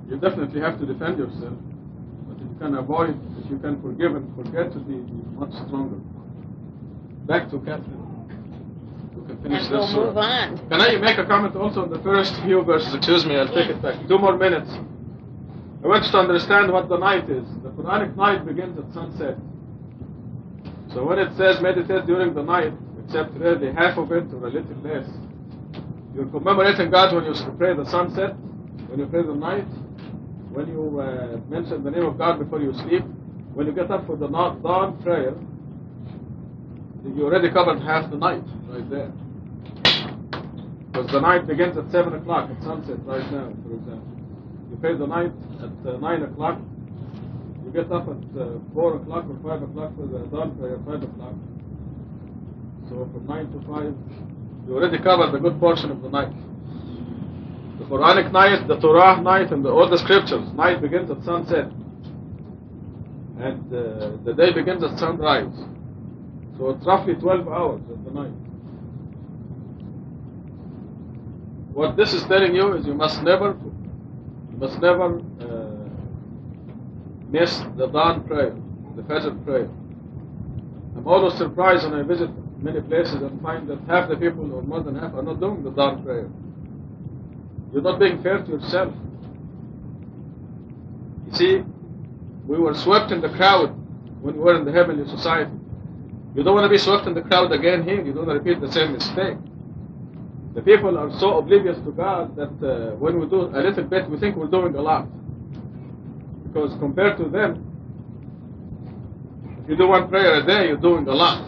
[SPEAKER 1] You definitely have to defend yourself. If you can avoid, if you can forgive and forget, to be much stronger. Back to Kathryn. We can finish
[SPEAKER 2] And we'll
[SPEAKER 1] this.
[SPEAKER 2] move on.
[SPEAKER 1] Can I make a comment also on the first few verses? Excuse me, I'll take it back. 2 more minutes. I want you to understand what the night is. The Quranic night begins at sunset. So when it says meditate during the night, except really half of it or a little less, you're commemorating God when you pray the sunset, when you pray the night, when you mention the name of God before you sleep, when you get up for the dawn prayer, you already covered half the night right there. Because the night begins at 7 o'clock at sunset right now, for example. You pray the night at 9 o'clock, You get up at 4 o'clock or 5 o'clock for the dawn prayer, 5 o'clock. So from 9 to 5, you already covered a good portion of the night. The Quranic night, the Torah night, and all the scriptures. Night begins at sunset. And the day begins at sunrise. So it's roughly 12 hours of the night. What this is telling you is you must never miss the dawn prayer, the Fajr prayer. I'm always surprised when I visit many places and find that half the people, or more than half, are not doing the dawn prayer. You're not being fair to yourself. You see, we were swept in the crowd when we were in the heavenly society. You don't want to be swept in the crowd again here. You don't want to repeat the same mistake. The people are so oblivious to God that when we do a little bit, we think we're doing a lot. Because compared to them, if you do one prayer a day, you're doing a lot.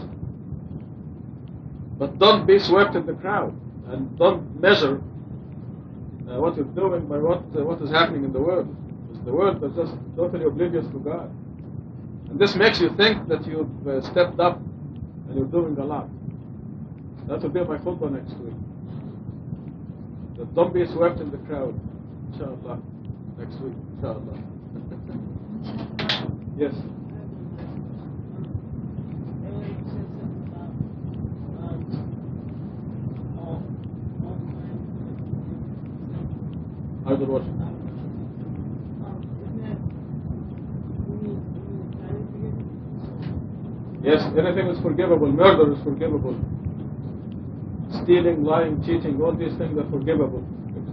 [SPEAKER 1] But don't be swept in the crowd, and don't measure what you're doing by what is happening in the world. Because the world is just totally oblivious to God. And this makes you think that you've stepped up and you're doing a lot. That will be my khutbah next week. But don't be swept in the crowd, inshallah, next week, inshallah. Yes. Idol worship. Yes, anything is forgivable. Murder is forgivable. Stealing, lying, cheating, all these things are forgivable.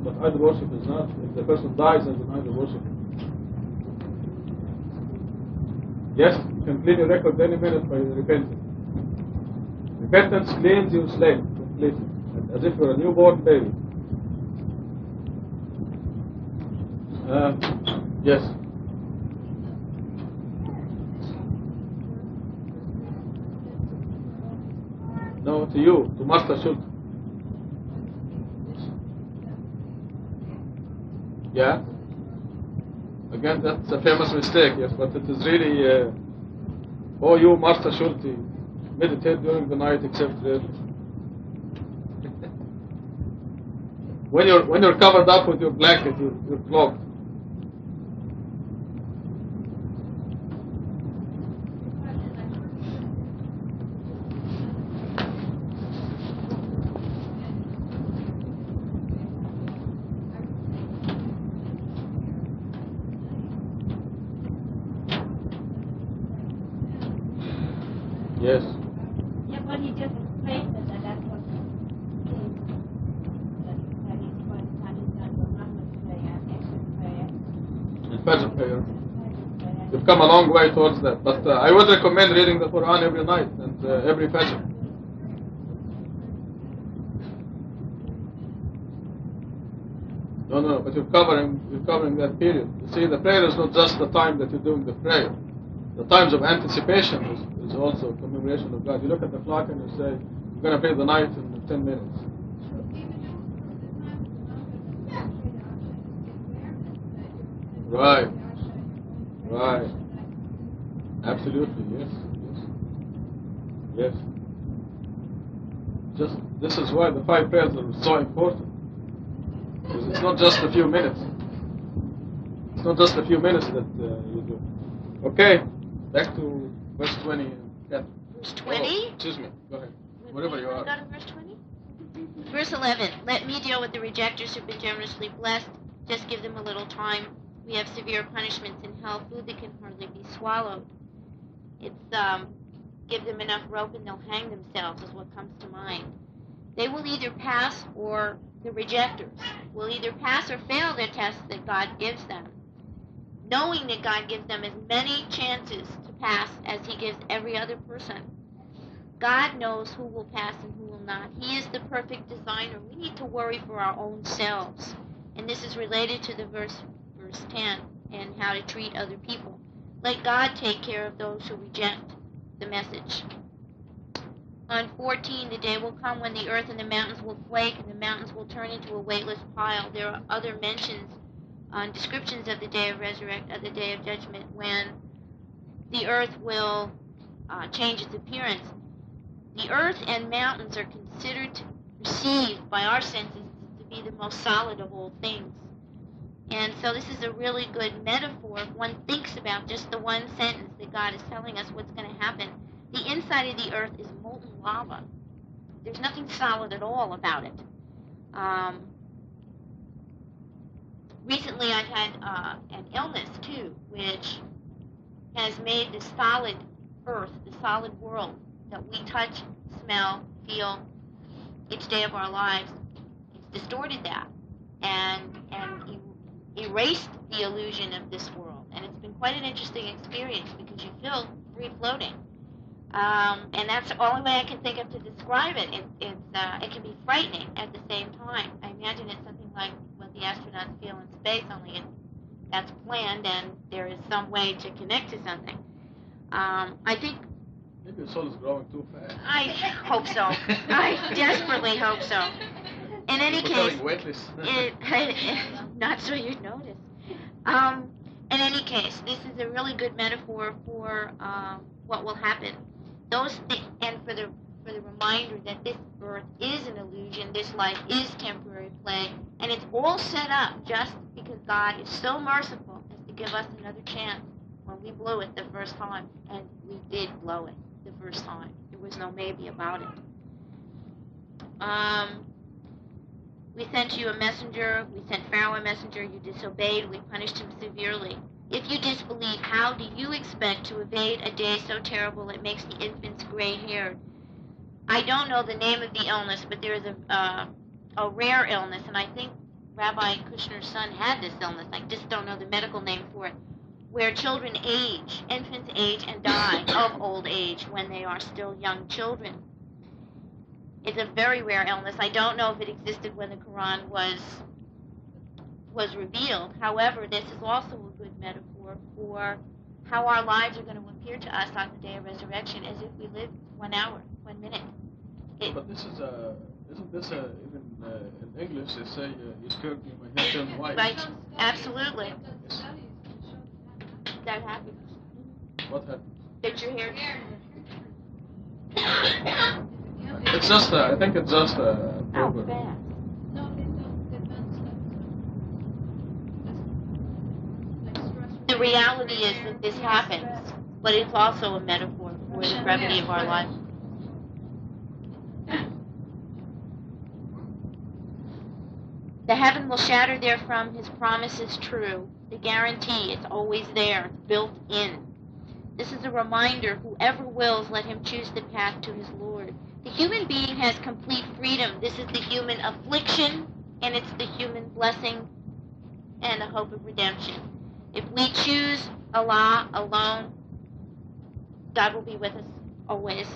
[SPEAKER 1] But idol worship is not. If the person dies as an idol worshiper. Yes, you can clean your record any minute by repenting. Repentance cleans your slate completely, as if you're a newborn baby. Yes. No, to you, to Martha Schultz. Yeah? Again, that's a famous mistake, yes, but it is really, oh, you, Martha Schultz, meditate during the night except really. when you're covered up with your blanket, you're cloaked. Yes.
[SPEAKER 2] Yeah, but he just explained that's what he means. That he's going to have his done Muhammad's prayer, extra prayer.
[SPEAKER 1] And Fajr prayer. You've come a long way towards that. But I would recommend reading the Quran every night and every Fajr. No, but you're covering that period. You see, the prayer is not just the time that you're doing the prayer. The times of anticipation is also a commemoration of God. You look at the clock and you say, you're going to pray the night in 10 minutes. Right. Absolutely, yes. Just this is why the 5 prayers are so important. Because it's not just a few minutes. It's not just a few minutes that you do. Okay, back to verse 20.
[SPEAKER 2] Verse 20?
[SPEAKER 1] Oh, excuse me, go ahead. Whatever you are.
[SPEAKER 2] Go to verse 20? Verse 11. Let me deal with the rejectors who've been generously blessed. Just give them a little time. We have severe punishments in hell, food that can hardly be swallowed. It's give them enough rope and they'll hang themselves is what comes to mind. They will either pass, or the rejectors will either pass or fail the test that God gives them, knowing that God gives them as many chances to pass as he gives every other person. God knows who will pass and who will not. He is the perfect designer. We need to worry for our own selves. And this is related to the verse 10 and how to treat other people. Let God take care of those who reject the message. On 14, the day will come when the earth and the mountains will quake and the mountains will turn into a weightless pile. There are other mentions on descriptions of the day of the day of judgment when the earth will change its appearance. The earth and mountains are perceived by our senses to be the most solid of all things. And so this is a really good metaphor if one thinks about just the one sentence that God is telling us what's going to happen. The inside of the earth is molten lava. There's nothing solid at all about it. Recently I've had an illness too, which has made the solid earth, the solid world that we touch, smell, feel each day of our lives, it's distorted that and erased the illusion of this world. And it's been quite an interesting experience because you feel free floating. And that's the only way I can think of to describe it. It can be frightening at the same time. I imagine it's something like what the astronauts feel in space, only that's planned and there is some way to connect to something. I think...
[SPEAKER 1] Maybe the soul is growing too fast.
[SPEAKER 2] I hope so. I desperately hope so. In any case, not so you'd notice. In any case, this is a really good metaphor for what will happen. And for the reminder that this earth is an illusion, this life is temporary play, and it's all set up just because God is so merciful as to give us another chance when we blew it the first time, and we did blow it the first time. There was no maybe about it. We sent you a messenger, we sent Pharaoh a messenger, you disobeyed, we punished him severely. If you disbelieve, how do you expect to evade a day so terrible it makes the infants gray-haired? I don't know the name of the illness, but there is a rare illness, and I think Rabbi Kushner's son had this illness. I just don't know the medical name for it, where children age, infants age and die of old age when they are still young children. It's a very rare illness. I don't know if it existed when the Quran was revealed. However, this is also a good metaphor for how our lives are going to appear to us on the day of resurrection as if we lived 1 hour, 1 minute.
[SPEAKER 1] But this is isn't this even in English they say you scared me, my hair turned white.
[SPEAKER 2] Right, absolutely.
[SPEAKER 1] Yes.
[SPEAKER 2] That happens.
[SPEAKER 1] What happened?
[SPEAKER 2] Did your hair?
[SPEAKER 1] It's just I think it's just a
[SPEAKER 2] How
[SPEAKER 1] program.
[SPEAKER 2] fast?
[SPEAKER 5] No, they've done studies. Like stress.
[SPEAKER 2] The reality is that this happens, but it's also a metaphor for the brevity of our life. The heaven will shatter therefrom, his promise is true. The guarantee, it's always there, it's built in. This is a reminder, whoever wills, let him choose the path to his Lord. The human being has complete freedom. This is the human affliction, and it's the human blessing and the hope of redemption. If we choose Allah alone, God will be with us always.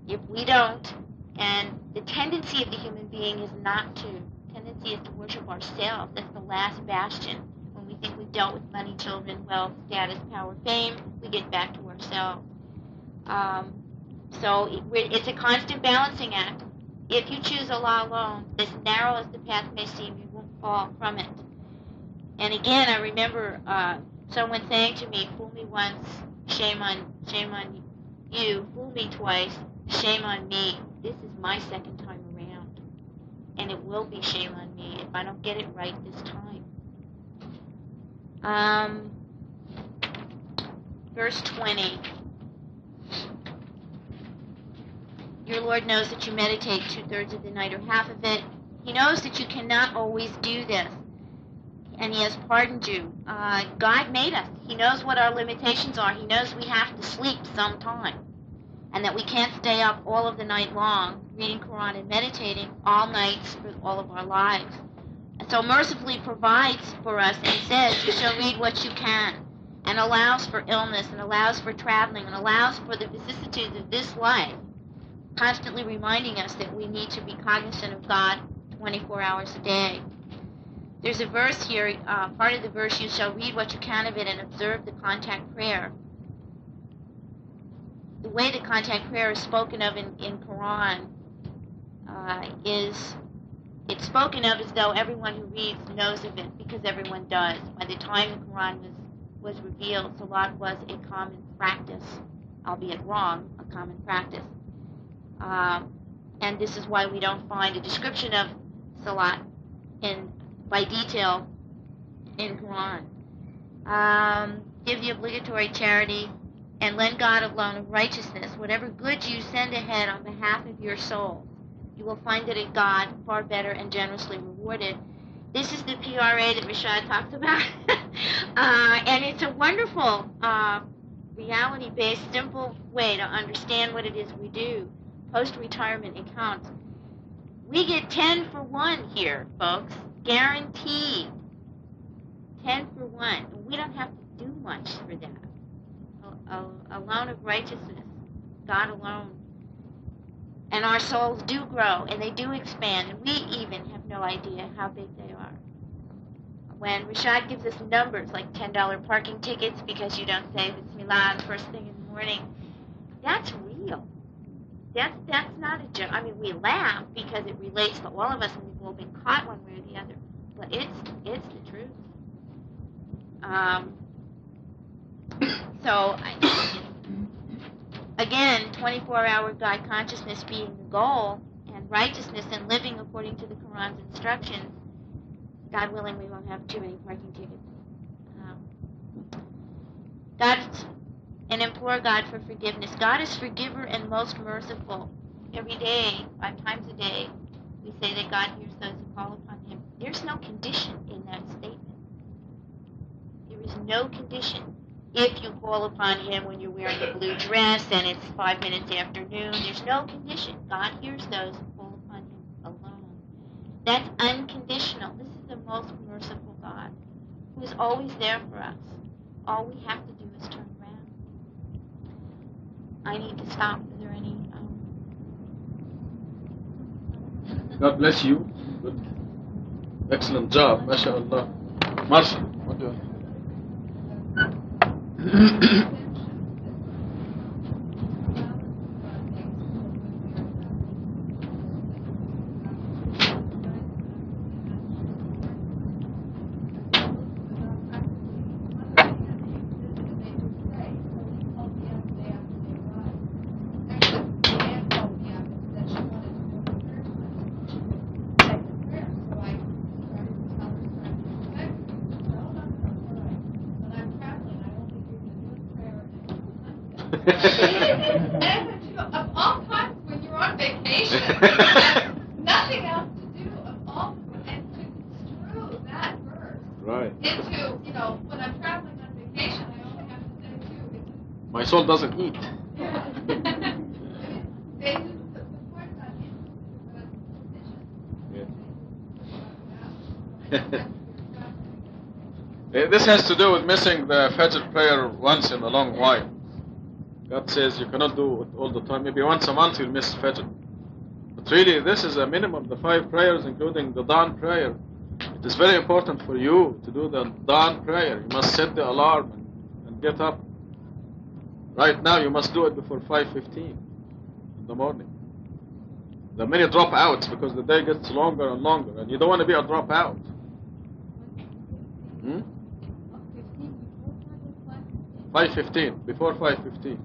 [SPEAKER 2] If we don't, and the tendency of the human being is not to. The tendency is to worship ourselves. That's the last bastion. When we think we've dealt with money, children, wealth, status, power, fame, we get back to ourselves. So it's a constant balancing act. If you choose Allah alone, as narrow as the path may seem, you won't fall from it. And again, I remember someone saying to me, fool me once, shame on you. Fool me twice, shame on me. This is my second time around. And it will be shame on me if I don't get it right this time. Verse 20. Your Lord knows that you meditate 2/3 of the night or half of it. He knows that you cannot always do this. And he has pardoned you. God made us. He knows what our limitations are. He knows we have to sleep sometime. And that we can't stay up all of the night long reading Quran and meditating all nights for all of our lives. And so mercifully provides for us and says, you shall read what you can. And allows for illness and allows for traveling and allows for the vicissitudes of this life. Constantly reminding us that we need to be cognizant of God 24 hours a day. There's a verse here, part of the verse, you shall read what you can of it and observe the contact prayer. The way the contact prayer is spoken of in Quran is, it's spoken of as though everyone who reads knows of it, because everyone does. By the time the Quran was was revealed, Salat was a common practice, albeit wrong, a common practice. And this is why we don't find a description of Salat by detail in Quran. Give the obligatory charity and lend God a loan of righteousness. Whatever goods you send ahead on behalf of your soul, you will find it in God far better and generously rewarded. This is the PRA that Rashad talked about. And it's a wonderful reality-based, simple way to understand what it is we do. Post-retirement accounts. We get 10 for 1 here, folks. Guaranteed. 10 for 1. We don't have to do much for that. A loan of righteousness. God alone. And our souls do grow, and they do expand, and we even have no idea how big they are. When Rashad gives us numbers like $10 parking tickets because you don't say Bismillah the first thing in the morning, that's real. That's not a joke. I mean, we laugh because it relates to all of us, and we've all been caught one way or the other. But it's the truth. Again, 24-hour God consciousness being the goal, and righteousness and living according to the Quran's instructions. God willing, we won't have too many parking tickets. And implore God for forgiveness. God is forgiver and most merciful. Every day, 5 times a day, we say that God hears those who call upon Him. There's no condition in that statement. There is no condition. If you call upon Him when you're wearing a blue dress and it's 5 minutes after noon, there's no condition. God hears those who call upon Him alone. That's unconditional. This is the most merciful God who is always there for us. All we have to do is turn around. I need to stop. Is there any...
[SPEAKER 1] God bless you. Good. Excellent job. MashaAllah. Marshall, what do you...
[SPEAKER 5] Of all times when you're on vacation, have nothing else to do of all, and to construe that verse into, when I'm traveling on vacation, I only have to say two.
[SPEAKER 1] My soul doesn't eat.
[SPEAKER 5] Yeah. They use the point on
[SPEAKER 1] This has to do with missing the Fajr prayer once in a long while. God says you cannot do it all the time. Maybe once a month you'll miss Fajr. But really, this is a minimum, the 5 prayers, including the dawn prayer. It is very important for you to do the dawn prayer. You must set the alarm and get up. Right now, you must do it before 5:15 in the morning. There are many dropouts because the day gets longer and longer, and you don't want to be a dropout. 5:15, before 5:15.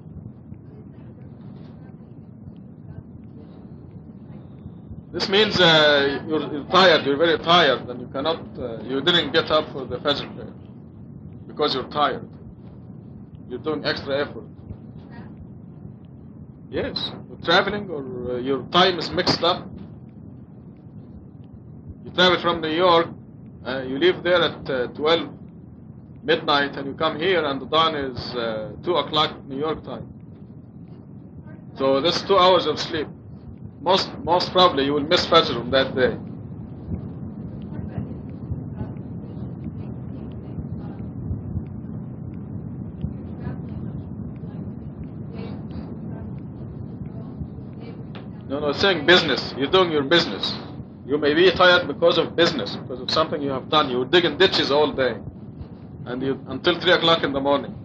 [SPEAKER 1] This means you're tired, you're very tired, and you cannot, you didn't get up for the Fajr prayer because you're tired. You're doing extra effort. Yes, you're traveling or your time is mixed up. You travel from New York, you leave there at 12 midnight, and you come here, and the dawn is 2 o'clock New York time. So that's 2 hours of sleep. Most probably you will miss Fajr on that day. No, it's saying business. You're doing your business. You may be tired because of business, because of something you have done. You're digging ditches all day, and until 3 o'clock in the morning.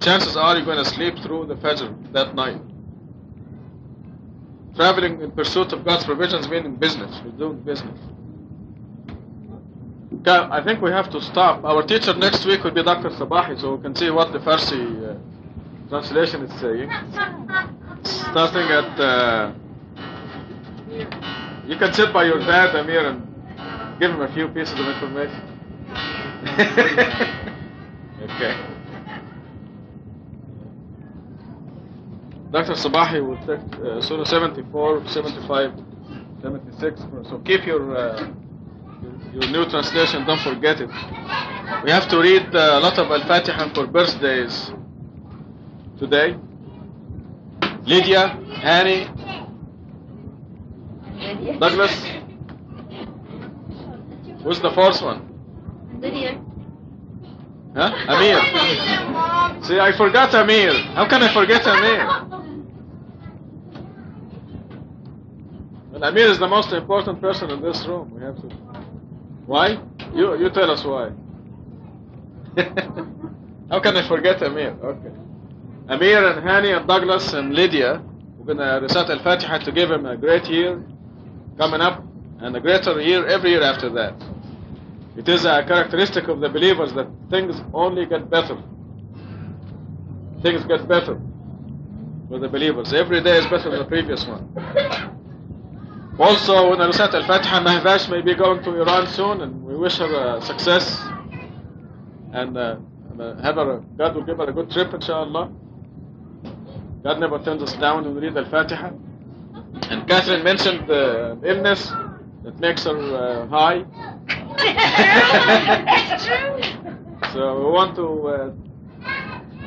[SPEAKER 1] Chances are you're going to sleep through the Fajr that night. Traveling in pursuit of God's provisions meaning business. You're doing business. Okay, I think we have to stop. Our teacher next week will be Dr. Sabahi, so we can see what the Farsi translation is saying. Starting at... you can sit by your dad, Amir, and give him a few pieces of information. Okay. Dr. Sabahi will take Surah 74, 75, 76. So keep your new translation, don't forget it. We have to read a lot of Al-Fatiha for birthdays today. Lydia, Annie, Douglas. Who's the fourth one?
[SPEAKER 2] Lydia.
[SPEAKER 1] Huh? Amir. See, I forgot Amir. How can I forget Amir? Well, Amir is the most important person in this room. We have to. Why? You tell us why. How can I forget Amir? Okay. Amir and Hani and Douglas and Lydia, we're going to recite Al-Fatiha to give him a great year coming up and a greater year every year after that. It is a characteristic of the believers that things only get better. Things get better for the believers. Every day is better than the previous one. Also, when I recite Al-Fatiha, Mahvash may be going to Iran soon, and we wish her success. And God will give her a good trip, inshallah. God never turns us down when we read Al-Fatiha. And Kathryn mentioned the illness that makes her high.
[SPEAKER 2] That's true.
[SPEAKER 1] So we want to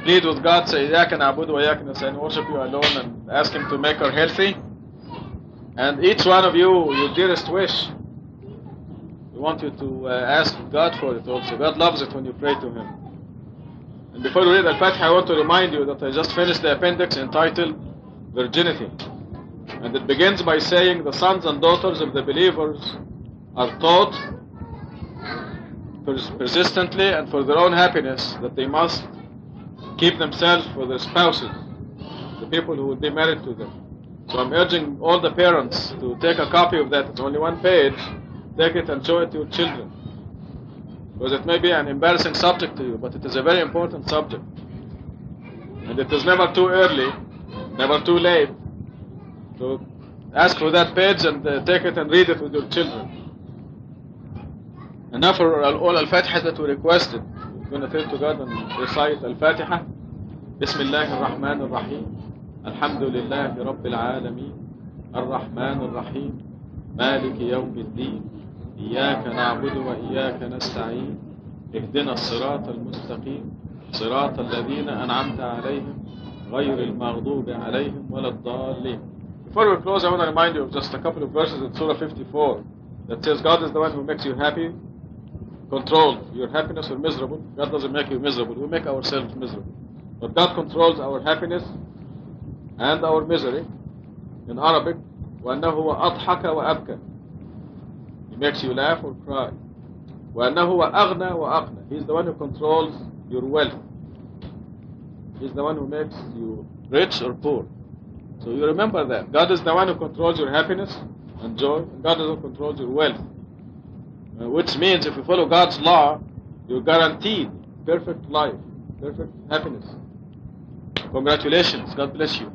[SPEAKER 1] plead with God, say, إِيَّاكَ نَعْبُدُ وَإِيَّاكَ نَسْتَعِينُ, worship you alone, and ask Him to make her healthy. And each one of you, your dearest wish, we want you to ask God for it also. God loves it when you pray to Him. And before we read Al-Fatiha, I want to remind you that I just finished the appendix entitled Virginity. And it begins by saying the sons and daughters of the believers are taught persistently and for their own happiness that they must keep themselves for their spouses, the people who will be married to them. So I'm urging all the parents to take a copy of that. It's only one page. Take it and show it to your children. Because it may be an embarrassing subject to you, but it is a very important subject. And it is never too early, never too late. So ask for that page and take it and read it with your children. And now for all Al-Fatiha that we requested, we're going to turn to God and recite Al-Fatiha. Bismillah ar-Rahman ar-Rahim. Alhamdulillah Rabbil Alameen. Ar-Rahman ar-Rahim. Malik Yawm al-Din. إياك نعبد وإياك نستعين اهدنا الصراط المستقيم صراط الذين أنعمت عليهم غير المغضوب عليهم ولا الضالين. Before we close, I want to remind you of just a couple of verses in Surah 54 that says God is the one who makes you happy, controls your happiness or miserable. God doesn't make you miserable. We make ourselves miserable. But God controls our happiness and our misery. In Arabic, وَأَنَّهُ وَأَضْحَكَ وَأَبْكَى. He makes you laugh or cry. وَأَنَّهُ وَأَغْنَى وَأَقْنَى. He's the one who controls your wealth. He's the one who makes you rich or poor. So you remember that. God is the one who controls your happiness and joy. And God is the one who controls your wealth. Which means if you follow God's law, you're guaranteed perfect life, perfect happiness. Congratulations. God bless you.